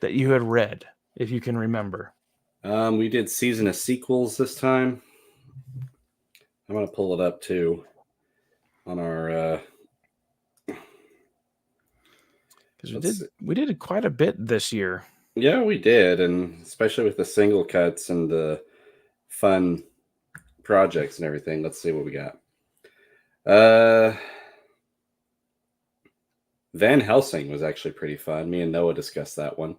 that you had read, if you can remember? We did Season of Sequels this time. I'm gonna pull it up too on our because we did quite a bit this year. Yeah, we did, and especially with the single cuts and the fun projects and everything. Let's see what we got. Van Helsing was actually pretty fun. Me and Noah discussed that one.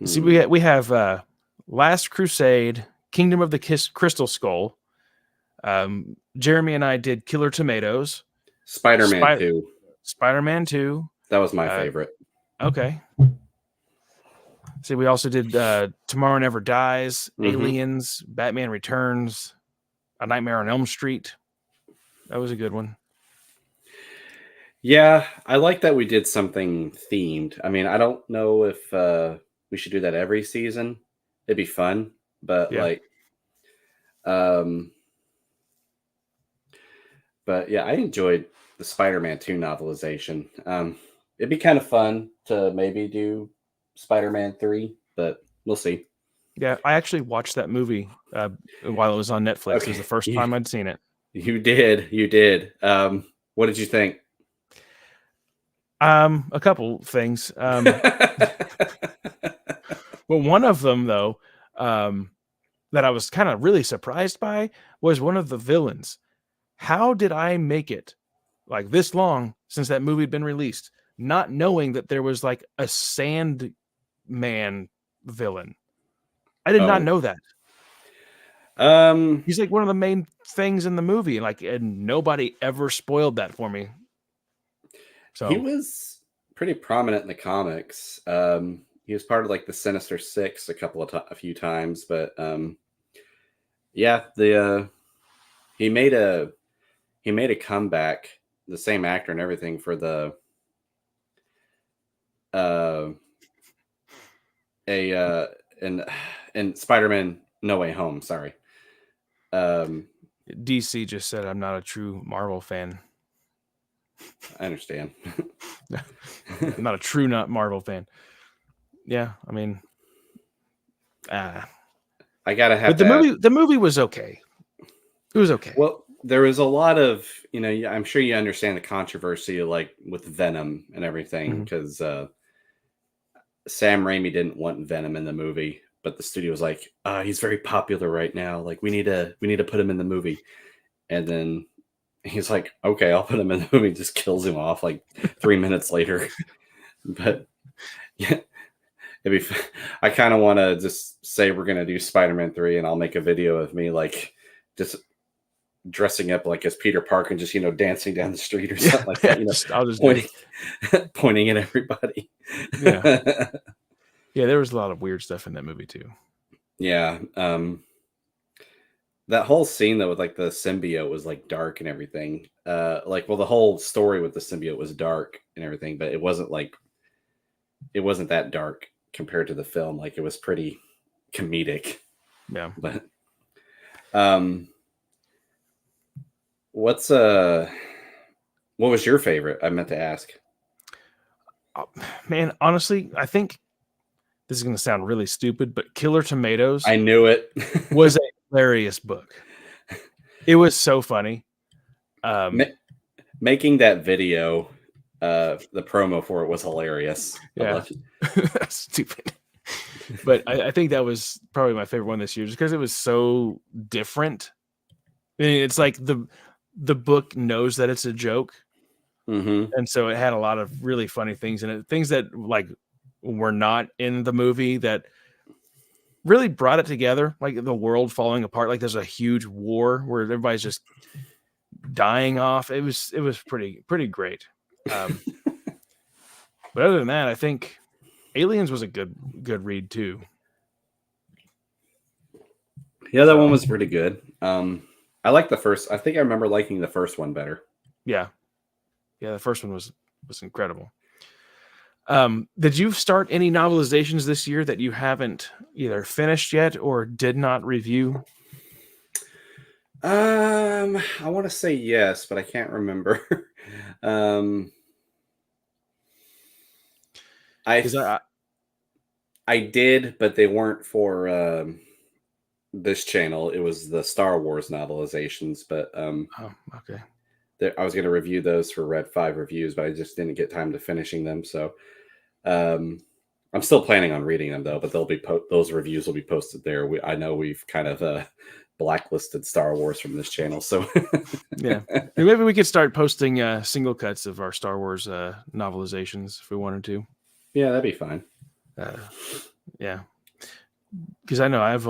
See, we have Last Crusade, Kingdom of the Crystal Skull. Jeremy and I did Killer Tomatoes. Spider-Man 2. Spider-Man 2. That was my favorite. Okay. See, we also did Tomorrow Never Dies, Aliens, Batman Returns, A Nightmare on Elm Street. That was a good one. Yeah, I like that we did something themed. I mean, I don't know if we should do that every season. It'd be fun, but but yeah, I enjoyed the Spider-Man 2 novelization. It'd be kind of fun to maybe do Spider-Man 3, but we'll see. Yeah, I actually watched that movie while it was on Netflix. Okay. It was the first time I'd seen it. You did. What did you think? A couple things. Well, one of them, though, that I was kind of really surprised by was one of the villains. How did I make it like this long since that movie had been released, not knowing that there was like a sand man villain. I did not Oh. know that. Um, He's like one of the main things in the movie, like, and nobody ever spoiled that for me. So he was pretty prominent in the comics. He was part of like the Sinister Six a few times, but yeah, he made a comeback. The same actor and everything for the uh a in Spider-Man No Way Home. Sorry. DC just said I'm not a true Marvel fan. I understand. I'm not a true not Marvel fan. Yeah, I mean, I gotta have but the movie was okay. It was okay. Well, there was a lot of, I'm sure you understand the controversy, like with Venom and everything, because Sam Raimi didn't want Venom in the movie, but the studio was like, he's very popular right now. Like we need to put him in the movie. And then he's like, okay, I'll put him in the movie. Just kills him off like 3 minutes later. But yeah, I kind of want to just say we're gonna do Spider-Man 3, and I'll make a video of me like just dressing up like as Peter Parker and just dancing down the street or something like that. I'll just pointing at everybody. Yeah. Yeah, there was a lot of weird stuff in that movie too. Yeah. That whole scene though with like the symbiote was like dark and everything. The whole story with the symbiote was dark and everything, but it wasn't that dark compared to the film. Like it was pretty comedic. Yeah. But what was your favorite? I meant to ask. Man, honestly, I think this is going to sound really stupid, but Killer Tomatoes, I knew it, was a hilarious book. It was so funny. Making that video, the promo for it was hilarious. Yeah, stupid. But I think that was probably my favorite one this year, just because it was so different. I mean, it's like the book knows that it's a joke, and so it had a lot of really funny things in it, things that like were not in the movie that really brought it together, like the world falling apart. Like there's a huge war where everybody's just dying off. It was pretty great. But other than that, I think Aliens was a good read too. Yeah, that one was pretty good. I like the first. I think I remember liking the first one better. Yeah, the first one was incredible. Did you start any novelizations this year that you haven't either finished yet or did not review? I want to say yes, but I can't remember. I did, but they weren't for this channel. It was the Star Wars novelizations, but okay. I was going to review those for Red 5 reviews, but I just didn't get time to finishing them. So I'm still planning on reading them though, but they'll be those reviews will be posted there. I know we've kind of blacklisted Star Wars from this channel, so yeah, maybe we could start posting single cuts of our Star Wars novelizations if we wanted to. Yeah, that'd be fine. Yeah, because I know I've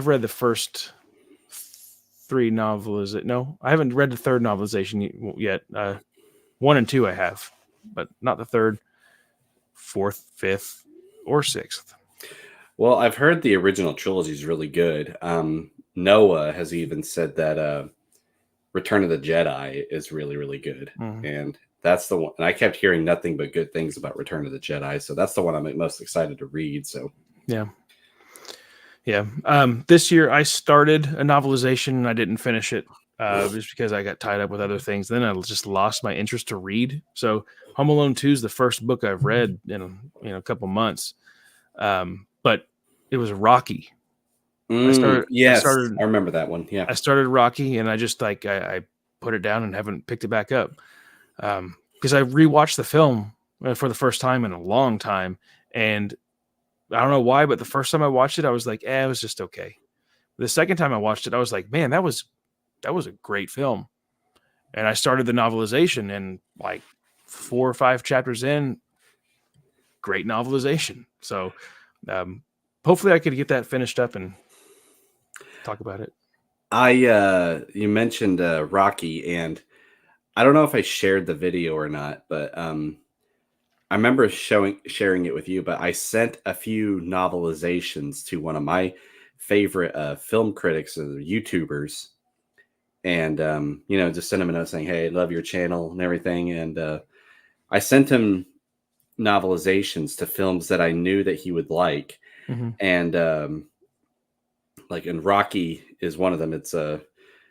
read the first 3 novels. No, I haven't read the 3rd novelization yet. 1 and 2 I have, but not the 3rd, 4th, 5th, or 6th. Well, I've heard the original trilogy is really good. Noah has even said that Return of the Jedi is really, really good. And that's the one. And I kept hearing nothing but good things about Return of the Jedi. So that's the one I'm most excited to read. So yeah. This year I started a novelization and I didn't finish it just because I got tied up with other things. Then I just lost my interest to read. So Home Alone 2 is the first book I've read in a couple months. But it was Rocky. I remember that one. Yeah. I started Rocky and I just I put it down and haven't picked it back up. Because I rewatched the film for the first time in a long time. And I don't know why, but the first time I watched it, I was like, it was just okay. The second time I watched it, I was like, man, that was a great film. And I started the novelization and like 4 or 5 chapters in, great novelization. So hopefully I could get that finished up and talk about it. You mentioned Rocky, and I don't know if I shared the video or not, but I remember sharing it with you. But I sent a few novelizations to one of my favorite film critics or YouTubers, and just sent him a note saying, "Hey, love your channel and everything." And I sent him novelizations to films that I knew that he would like, and and Rocky is one of them. It's the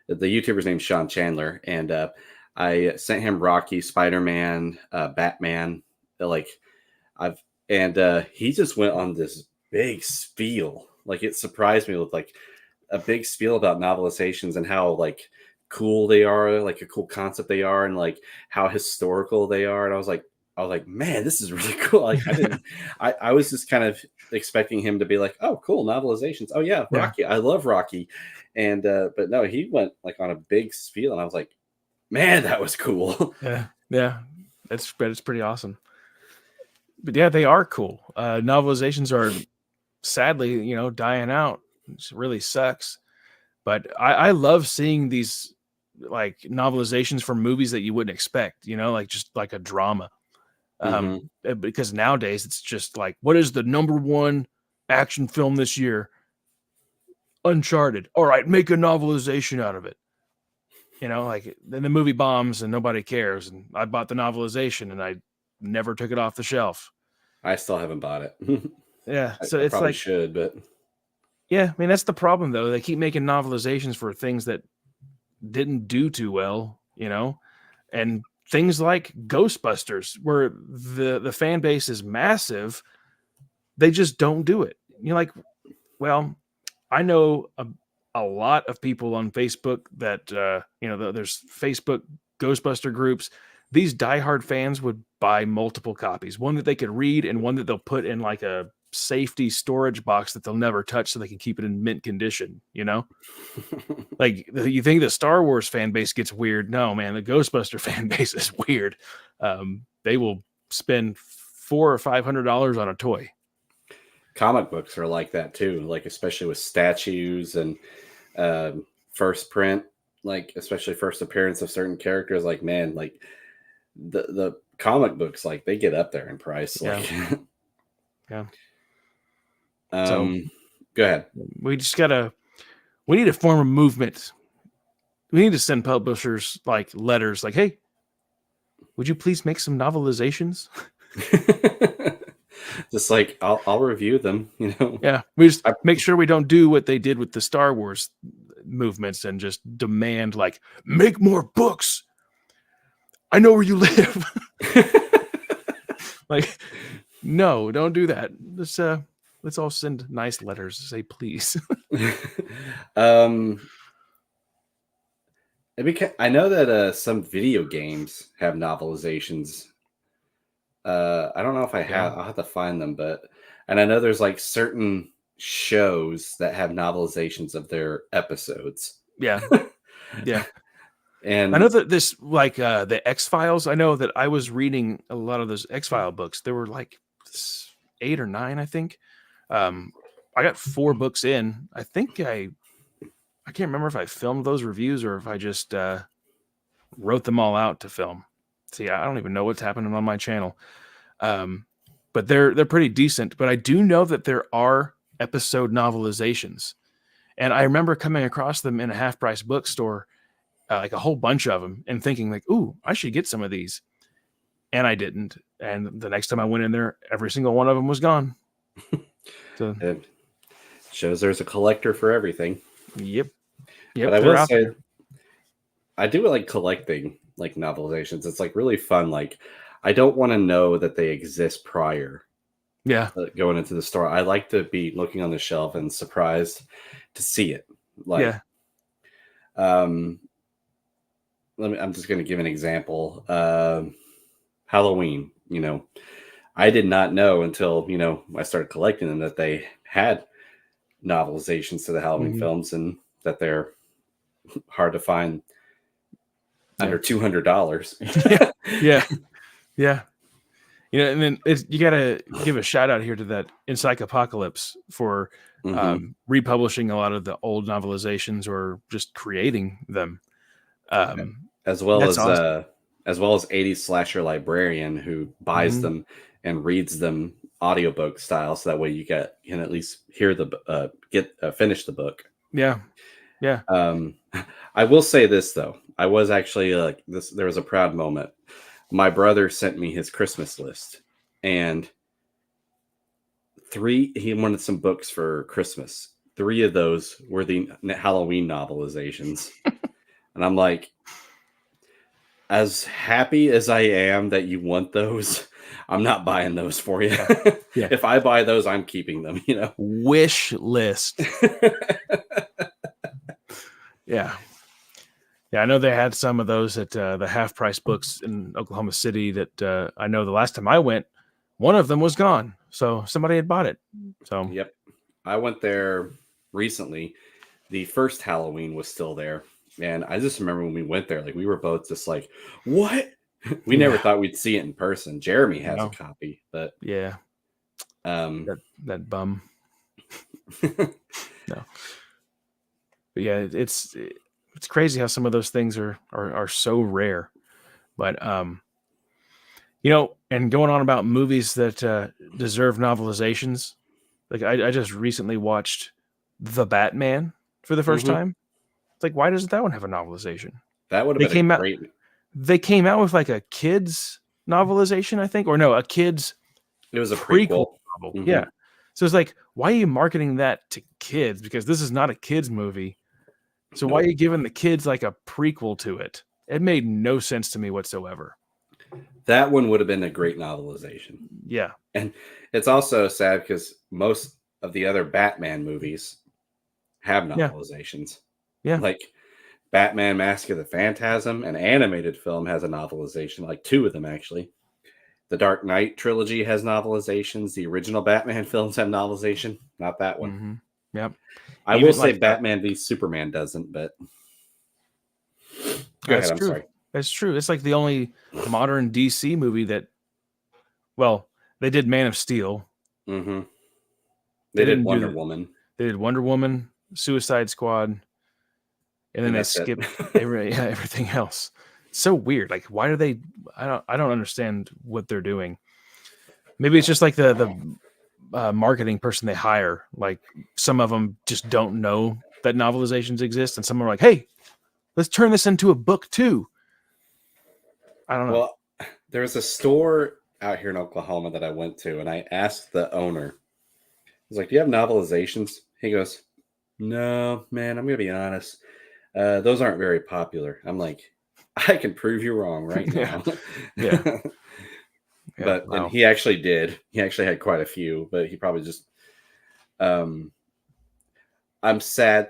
YouTuber's named Sean Chandler, and I sent him Rocky, Spider-Man, Batman. Like I've and he just went on this big spiel. Like it surprised me with like a big spiel about novelizations and how like cool they are, like a cool concept they are, and like how historical they are. And I was like, man, this is really cool. Like I was just kind of expecting him to be like, oh, cool, novelizations. Oh yeah, Rocky. I love Rocky. And but no, he went like on a big spiel, and I was like, man, that was cool. Yeah, it's pretty awesome. But yeah, they are cool. Novelizations are sadly, dying out. It really sucks. But I love seeing these like novelizations from movies that you wouldn't expect, like just like a drama. Because nowadays it's just like, what is the number one action film this year? Uncharted. All right, make a novelization out of it. Like then the movie bombs and nobody cares. And I bought the novelization and I never took it off the shelf. I still haven't bought it. Yeah, so I it's probably like should, but yeah, I mean that's the problem though. They keep making novelizations for things that didn't do too well, and things like Ghostbusters, where the fan base is massive, they just don't do it. You're like, well, I know a lot of people on Facebook that there's Facebook Ghostbuster groups. These diehard fans would buy multiple copies, one that they could read and one that they'll put in like a safety storage box that they'll never touch so they can keep it in mint condition, Like you think the Star Wars fan base gets weird. No, man, the Ghostbuster fan base is weird. They will spend $400 or $500 on a toy. Comic books are like that too, like especially with statues and first print, like especially first appearance of certain characters. Like man, like the comic books, like they get up there in price. Yeah. Like Yeah. So go ahead. We need to form a movement. We need to send publishers like letters like, hey, would you please make some novelizations? Just like I'll review them, Yeah, we just make sure we don't do what they did with the Star Wars movements and just demand like, make more books. I know where you live. Like, no, don't do that. Let's all send nice letters to say please. I know that some video games have novelizations. I don't know if I have. I'll have to find them, and I know there's like certain shows that have novelizations of their episodes. Yeah, yeah. And I know that this like the X-Files. I know that I was reading a lot of those X-File books. There were like 8 or 9, I think. I got 4 books in. I think I can't remember if I filmed those reviews or if I just wrote them all out to film. See, I don't even know what's happening on my channel. But they're pretty decent. But I do know that there are episode novelizations. And I remember coming across them in a half-price bookstore, like a whole bunch of them, and thinking like, ooh, I should get some of these. And I didn't. And the next time I went in there, every single one of them was gone. So it shows there's a collector for everything. Yep. But I will say, I do like collecting like novelizations. It's like really fun. Like I don't want to know that they exist prior. Yeah. Going into the store. I like to be looking on the shelf and surprised to see it. Like, yeah. I'm just going to give an example. Halloween, I did not know until, I started collecting them that they had novelizations to the Halloween films and that they're hard to find under $200. Yeah. Yeah. And then you got to give a shout out here to that Encyclopocalypse for republishing a lot of the old novelizations or just creating them. As well That's as awesome. as well as 80s slasher librarian who buys Mhm. them and reads them audiobook style, so that way you can at least hear the finish the book. Yeah. Yeah. I will say this though, I was actually like this. There was a proud moment. My brother sent me his Christmas list, and he wanted some books for Christmas. 3 of those were the Halloween novelizations, and I'm like, as happy as I am that you want those, I'm not buying those for you. Yeah. If I buy those, I'm keeping them, Wish list. Yeah. Yeah, I know they had some of those at the half price books in Oklahoma City that I know the last time I went, one of them was gone. So somebody had bought it. So, Yep. I went there recently. The first Halloween was still there. And I just remember when we went there, like we were both just like, what? We never yeah. thought we'd see it in person. Jeremy has a No. copy, but Yeah. um That bum. No. But yeah, it's crazy how some of those things are so rare. But and going on about movies that deserve novelizations. Like I just recently watched The Batman for the first mhm. time. It's like, why doesn't that one have a novelization? That would have They been a came out great. they came out with like a kids novelization, I think, or no, a kids It was a prequel prequel. novel. Hmm. Yeah. So it's like, why are you marketing that to kids? Because this is not a kids movie. So why are Nope. you giving the kids like a prequel to it? It made no sense to me whatsoever. That one would have been a great novelization. Yeah. And it's also sad because most of the other Batman movies have Yeah. novelizations. Yeah. Like Batman Mask of the Phantasm, an animated film, has a novelization, like 2 of them actually. The Dark Knight trilogy has novelizations. The original Batman films have novelization, not that one. Mm-hmm. Yep. I will Even say like Batman v Superman doesn't, but go ahead. that's I'm true. sorry. That's true. It's like the only modern DC movie that, well, they did Man of Steel. Hmm. They They did didn't do Wonder the. Woman, They did Wonder Woman, Suicide Squad, and then and they that's it. skipped everything else. It's so weird. Like, why do they? I don't understand what they're doing. Maybe it's just like the marketing person they hire. Like some of them just don't know that novelizations exist, and some are like, "Hey, let's turn this into a book too." I don't know. Well, there was a store out here in Oklahoma that I went to, and I asked the owner, I was like, "Do you have novelizations?" He goes, "No, man, I'm going to be honest. Those aren't very popular." I'm like, I can prove you wrong right Yeah, now. yeah, yeah. And Wow. he actually did. He actually had quite a few, but he probably just. Um, I'm sad.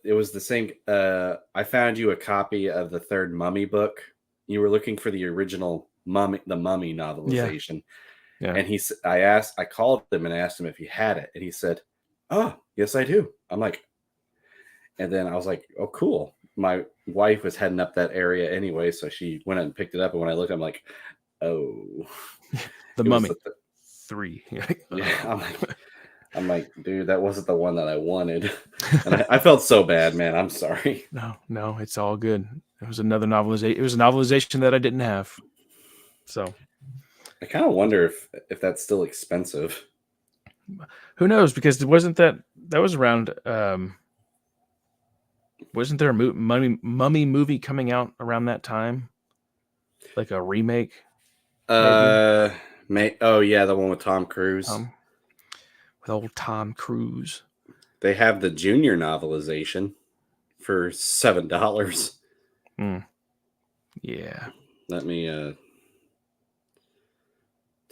It was the same. I found you a copy of the third Mummy book. You were looking for the original Mummy, the Mummy Yeah, novelization, yeah. and I called him and asked him if he had it, and he said, "Oh, yes, I do." I'm like, and then I was like, "Oh, cool." My wife was heading up that area anyway, so she went and picked it up. And when I looked, I'm like, "Oh, The it was Mummy 3. yeah." I'm like, dude, that wasn't the one that I wanted, and I felt so bad, man. I'm sorry. No, it's all good. It was another novelization. It was a novelization that I didn't have. So I kind of wonder if that's still expensive. who knows? Because it wasn't that was around. Wasn't there a mummy movie coming out around that time? Like a remake, maybe. Uh, oh yeah, the one with Tom Cruise. Um, with old Tom Cruise. They have the junior novelization for $7. Mm, yeah. Let me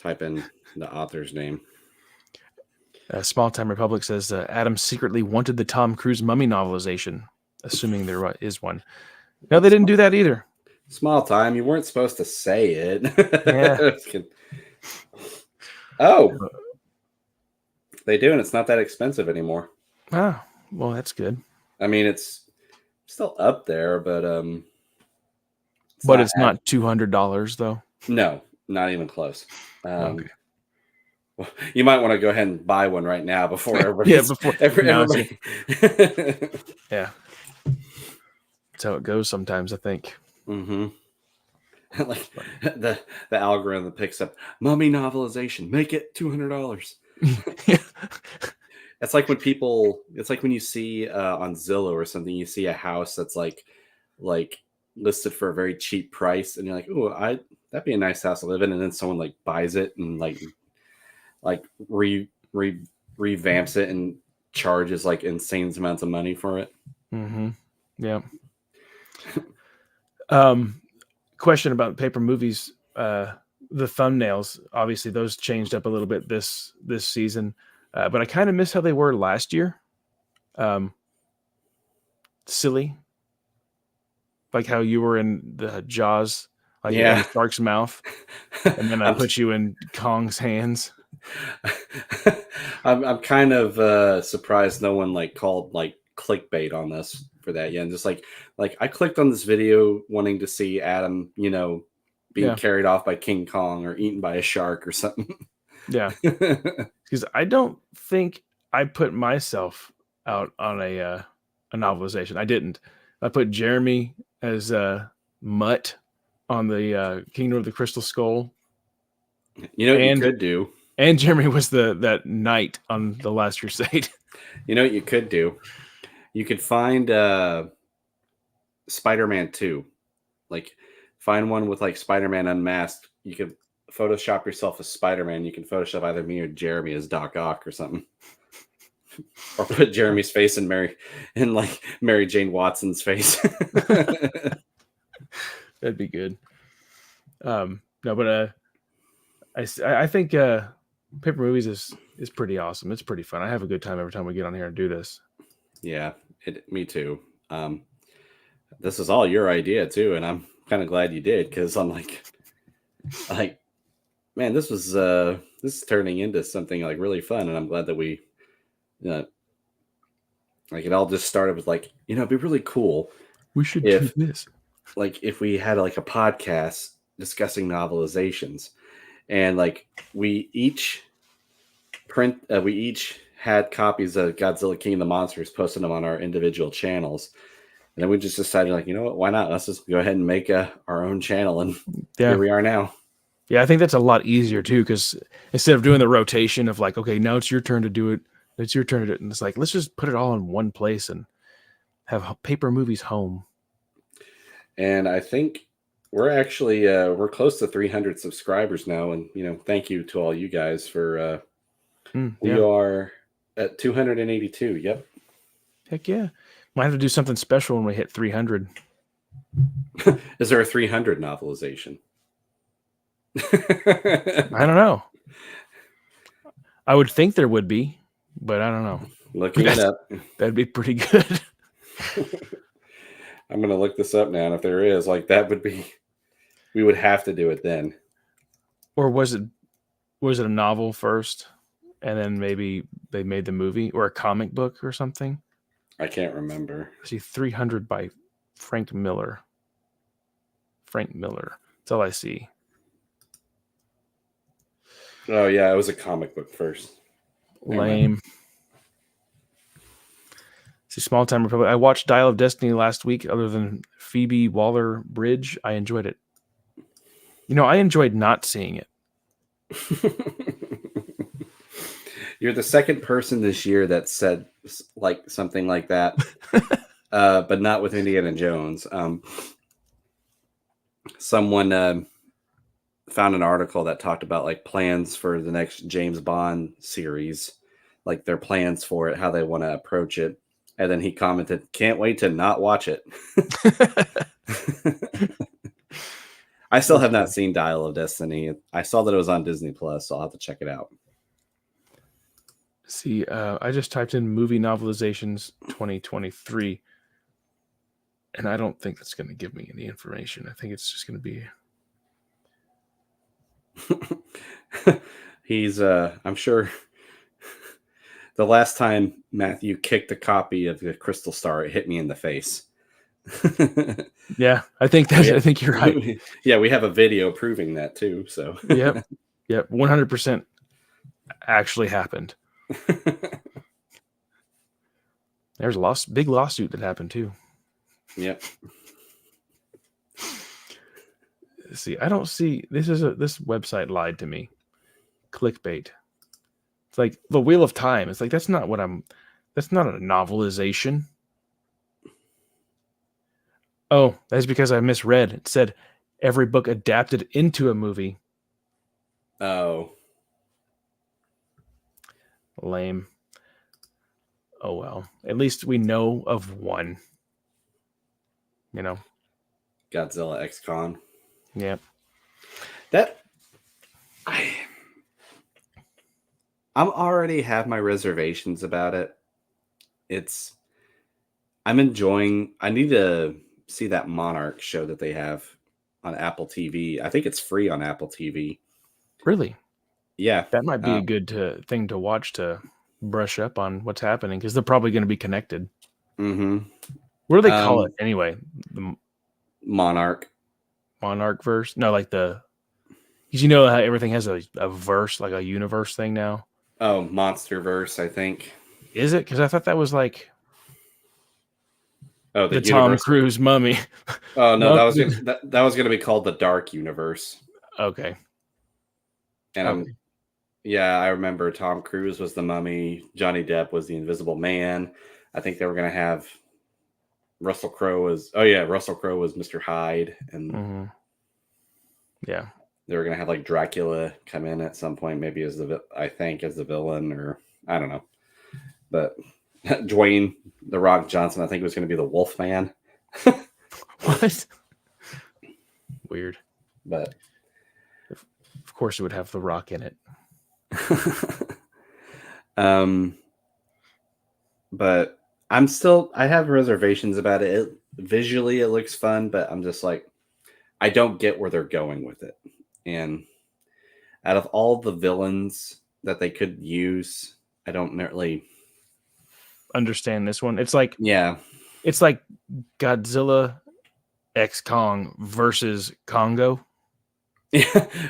type in the author's name. Small Time Republic says Adam secretly wanted the Tom Cruise mummy novelization, assuming there is one. No, they didn't do that either. Small time. You weren't supposed to say it. Yeah. Oh, they do, and it's not that expensive anymore. Ah, well, that's good. I mean, it's still up there, but But it's not $200 though. no, Not even close. Okay. You might want to go ahead and buy one right now before Yeah, everybody's before now it's everybody. yeah. That's how it goes sometimes, I think. Mm-hmm. Like the algorithm picks up mummy novelization, make it $200. Yeah. It's like when people, it's like when you see on Zillow or something, you see a house that's like listed for a very cheap price, and you're like, oh, that'd be a nice house to live in, and then someone like buys it and like revamps it and charges like insane amounts of money for it. Mm-hmm. Yeah. Question about paper movies. The thumbnails, obviously, those changed up a little bit this season, but I kind of miss how they were last year. Silly, like how you were in the Jaws, like in Yeah. the shark's mouth, and then I I'm, put you in Kong's hands. I'm kind of surprised no one like called like clickbait on this for that yet. And just like I clicked on this video wanting to see Adam, being Yeah, carried off by King Kong or eaten by a shark or something. yeah. Because I don't think I put myself out on a novelization. I didn't. I put Jeremy as Mutt on the Kingdom of the Crystal Skull, You know what you and could do? Jeremy was that knight on the Last Crusade. You know what you could do? You could find Spider-Man 2. Like find one with like Spider-Man unmasked. You could Photoshop yourself as Spider-Man. You can Photoshop either me or Jeremy as Doc Ock or something. Or put Jeremy's face in Mary Jane Watson's face. That'd be good. No, but I think paper movies is pretty awesome. It's pretty fun. I have a good time every time we get on here and do this. Yeah, me too. This is all your idea too, and I'm kind of glad you did because I'm like, man, this is turning into something like really fun, and I'm glad that we, like it all just started with like, it'd be really cool We should if do this. like if we had like a podcast discussing novelizations, and like we each had copies of Godzilla King of the Monsters, posting them on our individual channels. And then we just decided, like, you know what? Why not? Let's just go ahead and make our own channel. And here we are now. Yeah, I think that's a lot easier too, because instead of doing the rotation of like, okay, now it's your turn to do it. It's your turn to do it. And it's like, let's just put it all in one place and have paper movies home. And I think we're actually we're close to 300 subscribers now. And, thank you to all you guys for we are at 282. Yep. Heck yeah. Might have to do something special when we hit 300. Is there a 300 novelization? I don't know. I would think there would be, but I don't know. Looking it up. That'd be pretty good. I'm going to look this up now. And if there is, like, we would have to do it then. Or was it a novel first and then maybe they made the movie, or a comic book or something? I can't remember. See, 300 by Frank Miller. That's all I see. Oh, yeah. It was a comic book first. Lame. See, Small Time Republic. I watched Dial of Destiny last week. Other than Phoebe Waller-Bridge, I enjoyed it. I enjoyed not seeing it. You're the second person this year that said like something like that, but not with Indiana Jones. Someone found an article that talked about like plans for the next James Bond series, like their plans for it, how they want to approach it. And then he commented, "Can't wait to not watch it." I still have not seen Dial of Destiny. I saw that it was on Disney Plus, so I'll have to check it out. See, I just typed in movie novelizations 2023, and I don't think that's going to give me any information. I think it's just going to be. He's, I'm sure, the last time Matthew kicked a copy of the Crystal Star, it hit me in the face. Yeah, I think that's. I think you're right. Yeah, we have a video proving that too. So Yep, 100% actually happened. There's a big lawsuit that happened too. Yep. See, I don't see this website lied to me. Clickbait. It's like the Wheel of Time. It's like that's not a novelization. Oh, that's because I misread. It said every book adapted into a movie. Oh. Lame. Oh well. At least we know of one. You know. Godzilla X-Con. Yeah. I'm already have my reservations about it. I'm enjoying. I need to see that Monarch show that they have on Apple TV. I think it's free on Apple TV. Really? Yeah, That might be a good thing to watch to brush up on what's happening because they're probably going to be connected. Mm-hmm. What do they call it anyway? The Monarch verse? No, like because you know how everything has a verse, like a universe thing now. Oh, Monsterverse, I think. Is it? Because I thought that was like the Tom Cruise mummy. Oh no, that was gonna be called the Dark Universe. Okay. And I remember Tom Cruise was the mummy, Johnny Depp was the Invisible Man. I think they were gonna have Russell Crowe was Mr. Hyde, and yeah, they were gonna have like Dracula come in at some point, maybe as the villain, or I don't know. But Dwayne The Rock Johnson, I think, was going to be the Wolfman. What? Weird. But of course, it would have The Rock in it. But I have reservations about it. Visually, it looks fun, but I'm just like, I don't get where they're going with it. And out of all the villains that they could use, I don't really understand this one. It's like, yeah, it's like Godzilla X Kong versus Congo.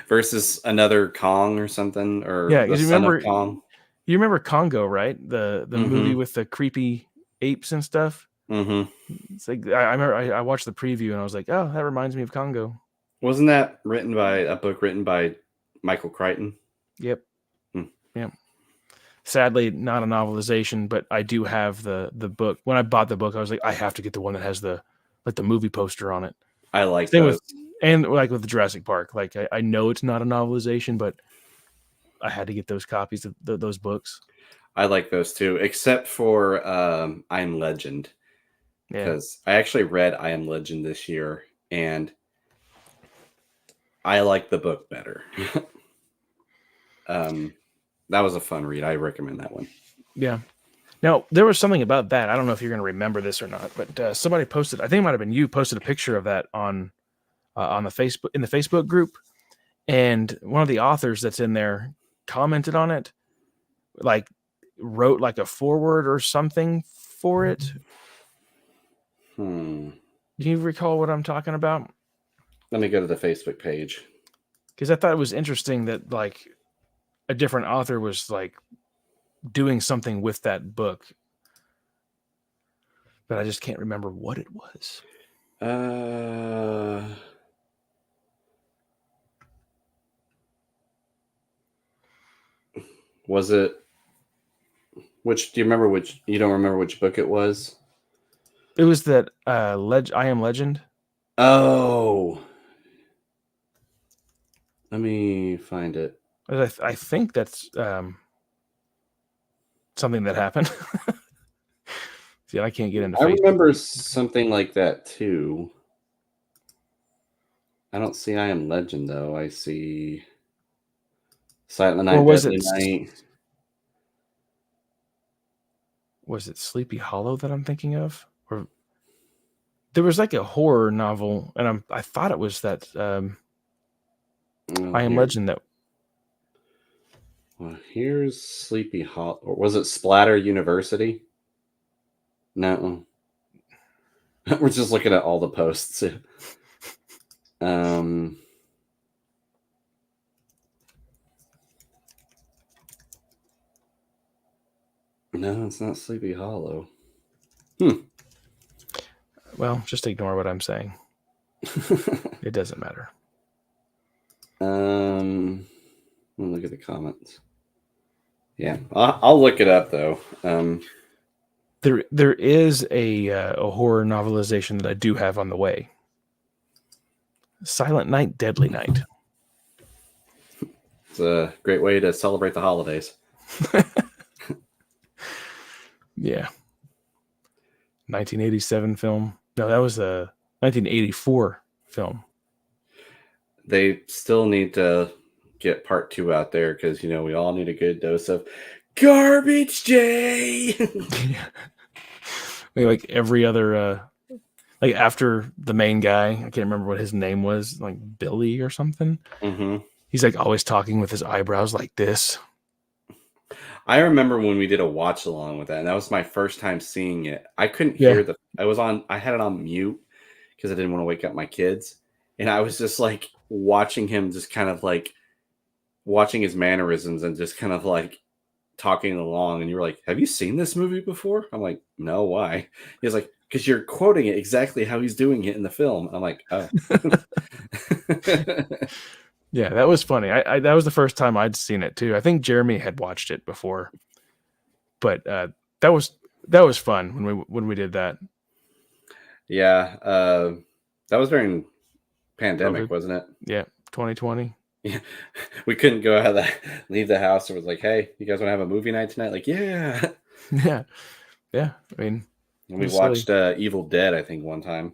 Versus another Kong or something, or yeah, the son of Kong. You remember Congo, right? The movie with the creepy apes and stuff. Mm-hmm. It's like I remember I watched the preview and I was like, oh, that reminds me of Congo. Wasn't that a book written by Michael Crichton? Yep. Yep. Sadly, not a novelization, but I do have the book. When I bought the book, I was like, I have to get the one that has the movie poster on it. I like those. And like with the Jurassic Park, like I know it's not a novelization, but I had to get those copies of those books. I like those too, except for I Am Legend, because I actually read I Am Legend this year, and I like the book better. That was a fun read. I recommend that one. Yeah. Now, there was something about that. I don't know if you're going to remember this or not, but somebody posted, I think it might have been you, posted a picture of that on the Facebook group. And one of the authors that's in there commented on it, like wrote like a foreword or something for it. Do you recall what I'm talking about? Let me go to the Facebook page. Because I thought it was interesting that like a different author was like doing something with that book, but I just can't remember what it was. Was it which? Do you remember which? You don't remember which book it was? It was that I Am Legend. Oh, let me find it. I think that's something that happened. See, I can't get into. I remember something like that too. I don't see I Am Legend though. I see Silent Night, Deadly Night. Was it Sleepy Hollow that I'm thinking of? Or there was like a horror novel, and I thought it was that I Am Legend that. Well, here's Sleepy Hollow. Or was it Splatter University? No. We're just looking at all the posts. No, it's not Sleepy Hollow. Well, just ignore what I'm saying. It doesn't matter. Let me look at the comments. Yeah, I'll look it up though. There is a horror novelization that I do have on the way. Silent Night, Deadly Night. It's a great way to celebrate the holidays. Yeah. 1987 film. No, that was a 1984 film. They still need to get part 2 out there because, you know, we all need a good dose of Garbage Day. Like every other, like after the main guy, I can't remember what his name was, like Billy or something. Mm-hmm. He's like always talking with his eyebrows like this. I remember when we did a watch along with that, and that was my first time seeing it. I couldn't hear I had it on mute because I didn't want to wake up my kids. And I was just like watching him, just kind of like watching his mannerisms and just kind of like talking along. And you were like, have you seen this movie before? I'm like, no, why? He was like, because you're quoting it exactly how he's doing it in the film. I'm like, oh. Yeah, that was funny. I that was the first time I'd seen it too. I think Jeremy had watched it before, but that was fun when we did that. Yeah, that was during pandemic, COVID. wasn't it? Yeah, 2020. Yeah, we couldn't go out leave the house. It was like, hey, you guys want to have a movie night tonight? Like, yeah, yeah. I mean, and we watched Evil Dead, I think, one time.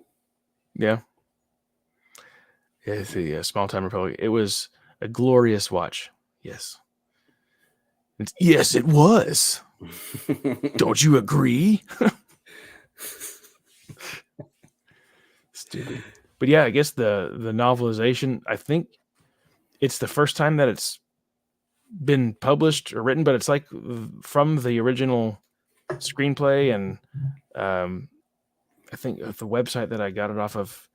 Yeah. Yeah, the Small Time Republic. It was a glorious watch. Yes. Yes, it was. Don't you agree? Stupid. But yeah, I guess the novelization, I think it's the first time that it's been published or written, but it's like from the original screenplay, and I think the website that I got it off of,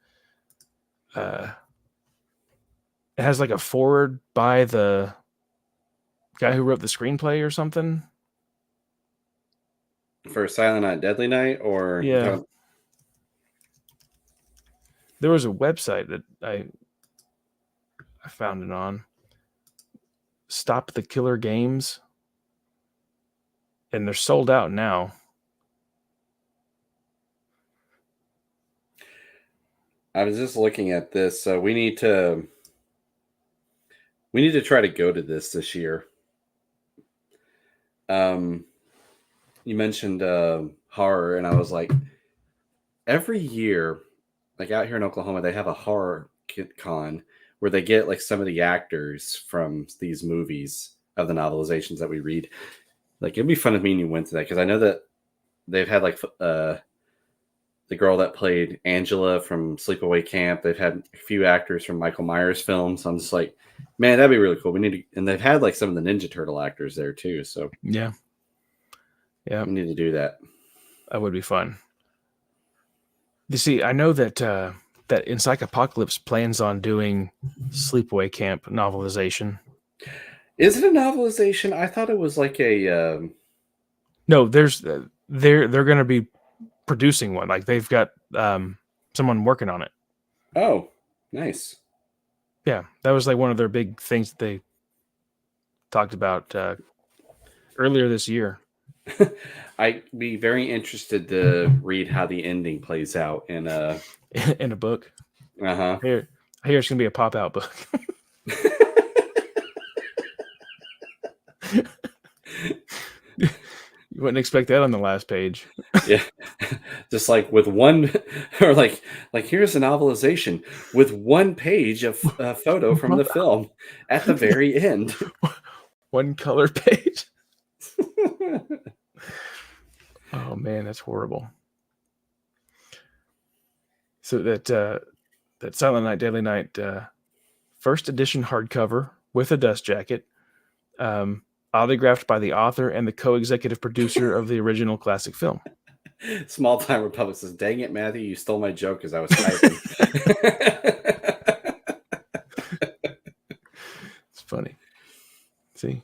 it has like a forward by the guy who wrote the screenplay or something. For Silent Night, Deadly Night, or yeah, there was a website that I found it on. Stop the Killer Games, and they're sold out now. I was just looking at this, so we need to try to go to this year. You mentioned horror, and I was like, every year, like out here in Oklahoma, they have a horror con where they get like some of the actors from these movies of the novelizations that we read. Like, it'd be fun if me and you went to that, because I know that they've had like the girl that played Angela from Sleepaway Camp. They've had a few actors from Michael Myers films. So I'm just like, man, that'd be really cool. We need to, and they've had like some of the Ninja Turtle actors there too. So yeah, we need to do that. That would be fun. You see, I know that that Encyclopocalypse plans on doing Sleepaway Camp novelization. Is it a novelization? I thought it was like a. No, there's they're going to be producing one. Like they've got someone working on it. Oh, nice. Yeah, that was like one of their big things that they talked about earlier this year. I'd be very interested to read how the ending plays out in a book. Uh-huh. I hear it's gonna be a pop-out book. You wouldn't expect that on the last page. Yeah, just like with one, or like here's a novelization with one page of photo from the film at the very end. One color page. Oh man, that's horrible. So that Silent Night, Deadly Night first edition hardcover with a dust jacket, autographed by the author and the co-executive producer of the original classic film. Small Time Republic says, "Dang it, Matthew, you stole my joke as I was typing." It's funny. See,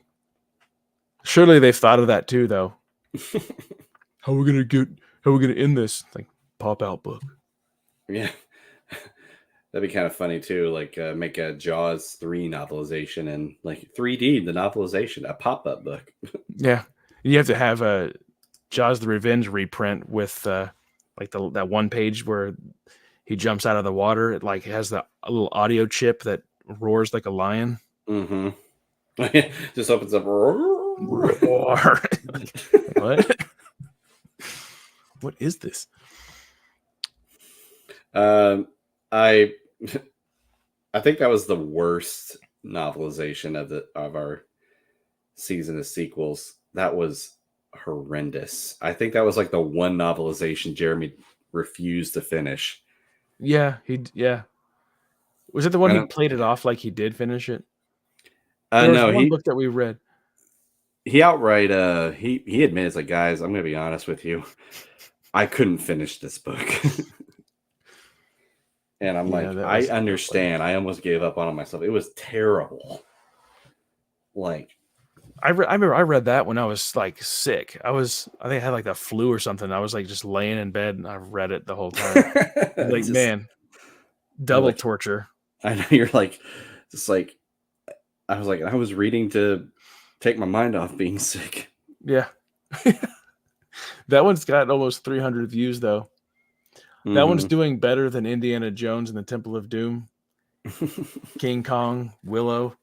surely they've thought of that too, though. How are we gonna end this? Like, pop out book. Yeah, that'd be kind of funny too. Like make a Jaws 3 novelization and like 3D the novelization, a pop up book. Yeah, you have to have a Jaws the Revenge reprint with like that one page where he jumps out of the water. It like has a little audio chip that roars like a lion. Mm-hmm. Just opens up. Roar. Like, what? What is this? I think that was the worst novelization of our season of sequels. That was horrendous. I think that was like the one novelization Jeremy refused to finish. Yeah, Was it the one he played it off like he did finish it? There was one book that we read. He outright he admits, like, guys, I'm gonna be honest with you, I couldn't finish this book. And I'm like, I understand. I almost gave up on it myself. It was terrible. Like, I remember I read that when I was like sick. I think I had like the flu or something. I was like just laying in bed and I read it the whole time. Like, man, double torture. I know, you're like, just like, I was like, I was reading to take my mind off being sick. Yeah. That one's got almost 300 views though. Mm-hmm. That one's doing better than Indiana Jones and the Temple of Doom, King Kong, Willow.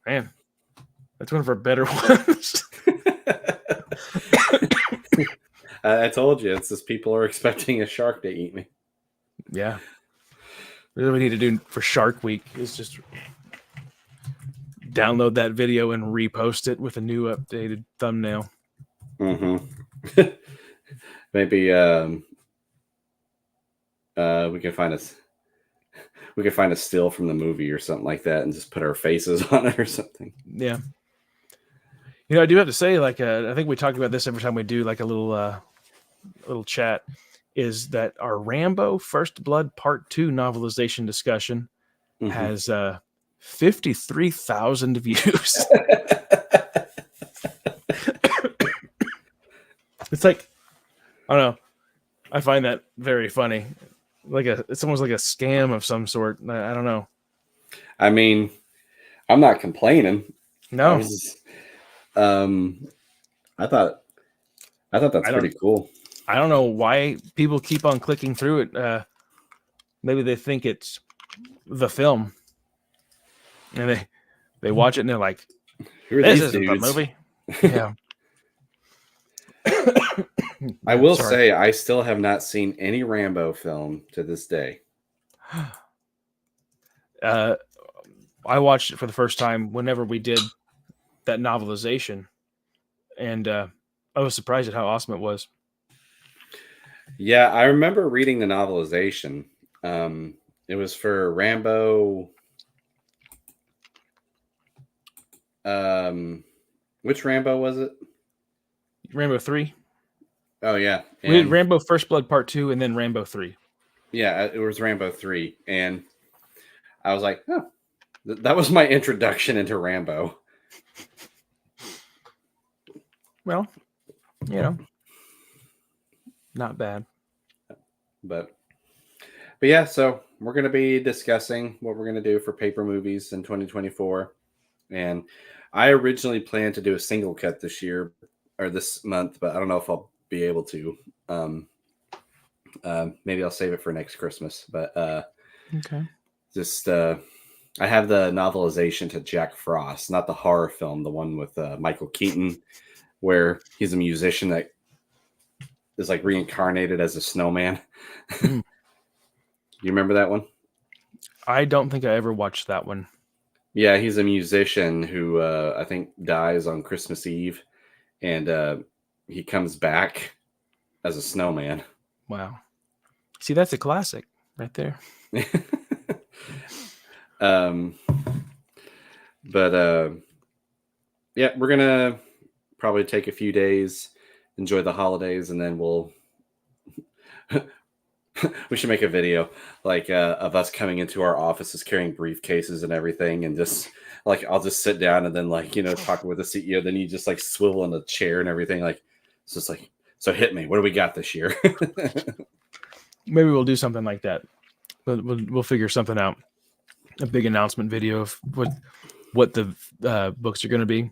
Man, that's one of our better ones. I told you, it's just people are expecting a shark to eat me. Yeah. What we need to do for Shark Week is just download that video and repost it with a new updated thumbnail. Mm-hmm. Maybe we can find a still from the movie or something like that and just put our faces on it or something. Yeah. You know, I do have to say, like, I think we talk about this every time we do like a little chat, is that our Rambo First Blood Part 2 novelization discussion has 53,000 views. It's like, I don't know. I find that very funny. It's almost like a scam of some sort. I don't know. I mean, I'm not complaining. No. I thought that's pretty cool. I don't know why people keep on clicking through it. Maybe they think it's the film, and they watch it and they're like, "This isn't the movie." Yeah. I will say, I still have not seen any Rambo film to this day. I watched it for the first time whenever we did that novelization, and I was surprised at how awesome it was. Yeah, I remember reading the novelization. It was for Rambo. Which Rambo was it? Rambo 3. Oh yeah, we did Rambo First Blood Part 2, and then Rambo 3. Yeah, it was Rambo 3, and I was like, oh, that was my introduction into Rambo. Well, you know, not bad. But yeah, so we're going to be discussing what we're going to do for paper movies in 2024. And I originally planned to do a single cut this year or this month, but I don't know if I'll be able to. Maybe I'll save it for next Christmas. But okay. Just I have the novelization to Jack Frost, not the horror film, the one with Michael Keaton, where he's a musician that is like reincarnated as a snowman. You remember that one? I don't think I ever watched that one. Yeah, he's a musician who I think dies on Christmas Eve, and he comes back as a snowman. Wow. See, that's a classic right there. Yeah, we're gonna probably take a few days, enjoy the holidays, and then we'll We should make a video like of us coming into our offices carrying briefcases and everything, and just like I'll just sit down and then like talking with the CEO. Then you just like swivel in the chair and everything. Like it's just like, so hit me. What do we got this year? Maybe we'll do something like that. But we'll figure something out. A big announcement video of what the books are going to be.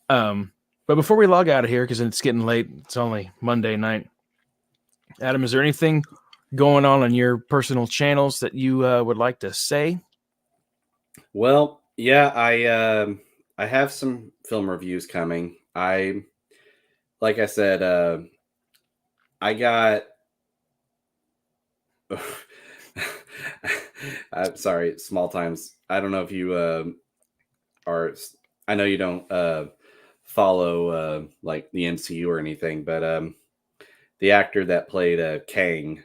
But before we log out of here, because it's getting late, it's only Monday night. Adam, is there anything going on your personal channels that you would like to say? Well, yeah, I have some film reviews coming. Like I said, I got. I'm sorry, small times. I don't know if you are. I know you don't follow like the MCU or anything, but the actor that played Kang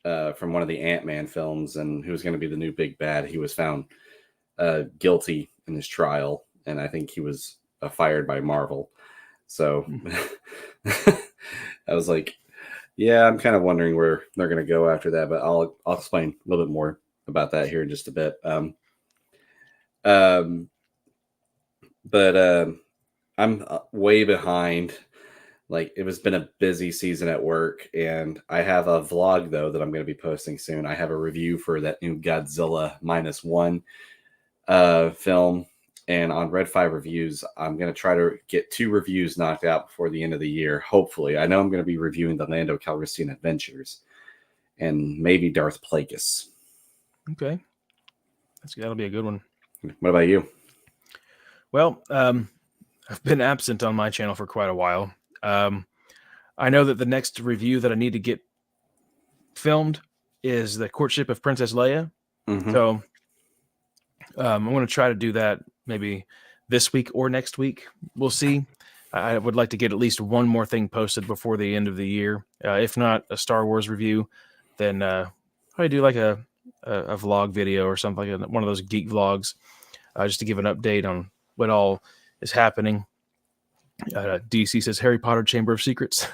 from one of the Ant-Man films and who's going to be the new big bad, he was found guilty in his trial, and I think he was fired by Marvel. So I was like, yeah, I'm kind of wondering where they're going to go after that, but I'll explain a little bit more about that here in just a bit. But I'm way behind. Like it has been a busy season at work, and I have a vlog though that I'm going to be posting soon. I have a review for that new Godzilla -1 film, and on Red 5 Reviews, I'm going to try to get 2 reviews knocked out before the end of the year. Hopefully, I know I'm going to be reviewing the Lando Calrissian Adventures and maybe Darth Plagueis. Okay, that'll be a good one. What about you? Well, I've been absent on my channel for quite a while. I know that the next review that I need to get filmed is the Courtship of Princess Leia. Mm-hmm. So I'm going to try to do that maybe this week or next week. We'll see. I would like to get at least one more thing posted before the end of the year. If not a Star Wars review, then I do like a vlog video or something, like one of those geek vlogs, just to give an update on what all is happening. DC says Harry Potter Chamber of Secrets.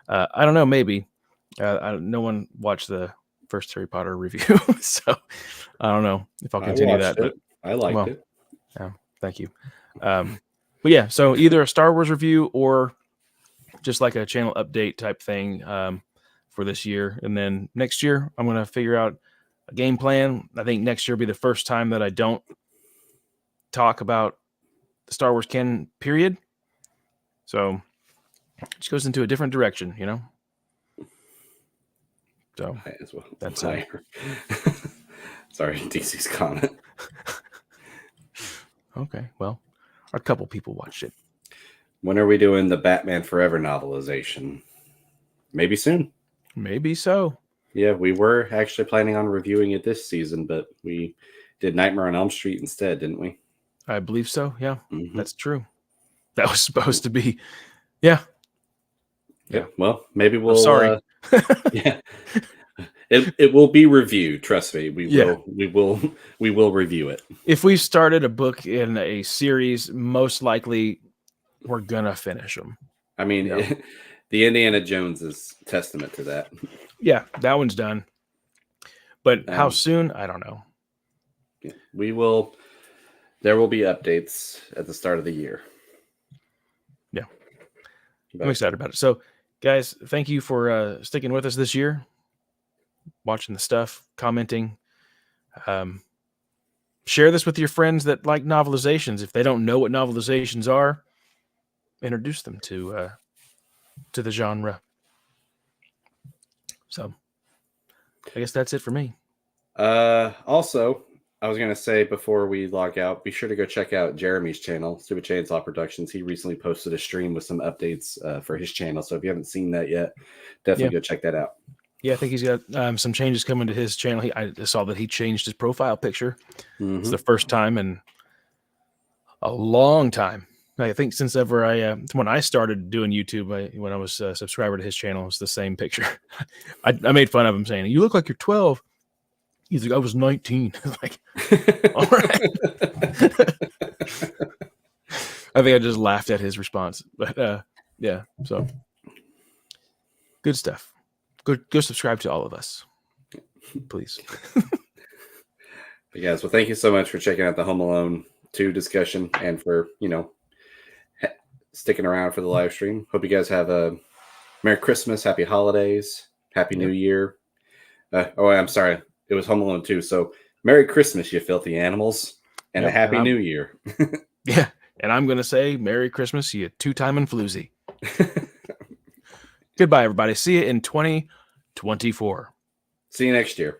I don't know, maybe. No one watched the first Harry Potter review, so I don't know if I'll continue that. But I liked it. Yeah, thank you. But yeah, so either a Star Wars review or just like a channel update type thing for this year. And then next year, I'm going to figure out a game plan. I think next year will be the first time that I don't talk about the Star Wars canon, period. So it just goes into a different direction, So that's sorry, DC's comment. Okay, well, a couple people watched it. When are we doing the Batman Forever novelization? Maybe soon. Maybe so. Yeah, we were actually planning on reviewing it this season, but we did Nightmare on Elm Street instead, didn't we? I believe so. Yeah, mm-hmm. That's true. That was supposed to be. Yeah. Well, maybe we'll. Sorry. Yeah. It will be reviewed. Trust me. We will review it. If we started a book in a series, most likely we're gonna finish them. I mean, the Indiana Jones is testament to that. Yeah, that one's done. But how soon? I don't know. We will. There will be updates at the start of the year. Yeah, I'm excited about it. So, guys, thank you for sticking with us this year, watching the stuff, commenting. Share this with your friends that like novelizations. If they don't know what novelizations are, introduce them to the genre. So, I guess that's it for me. Also, I was going to say before we log out, be sure to go check out Jeremy's channel, Stupid Chainsaw Productions. He recently posted a stream with some updates for his channel. So if you haven't seen that yet, definitely go check that out. Yeah, I think he's got some changes coming to his channel. I saw that he changed his profile picture. Mm-hmm. It's the first time in a long time. I think since ever when I started doing YouTube, when I was a subscriber to his channel, it was the same picture. I made fun of him saying, "You look like you're 12." He's like, "I was 19." Like, all right. I think I just laughed at his response, but yeah. So good stuff. Go subscribe to all of us, please. But guys, well, thank you so much for checking out the Home Alone 2 discussion and for, sticking around for the live stream. Hope you guys have a Merry Christmas, Happy Holidays, Happy New Year. I'm sorry. It was Home Alone 2. So Merry Christmas, you filthy animals, and a Happy New Year. Yeah. And I'm going to say Merry Christmas, you two-timing floozy. Goodbye, everybody. See you in 2024. See you next year.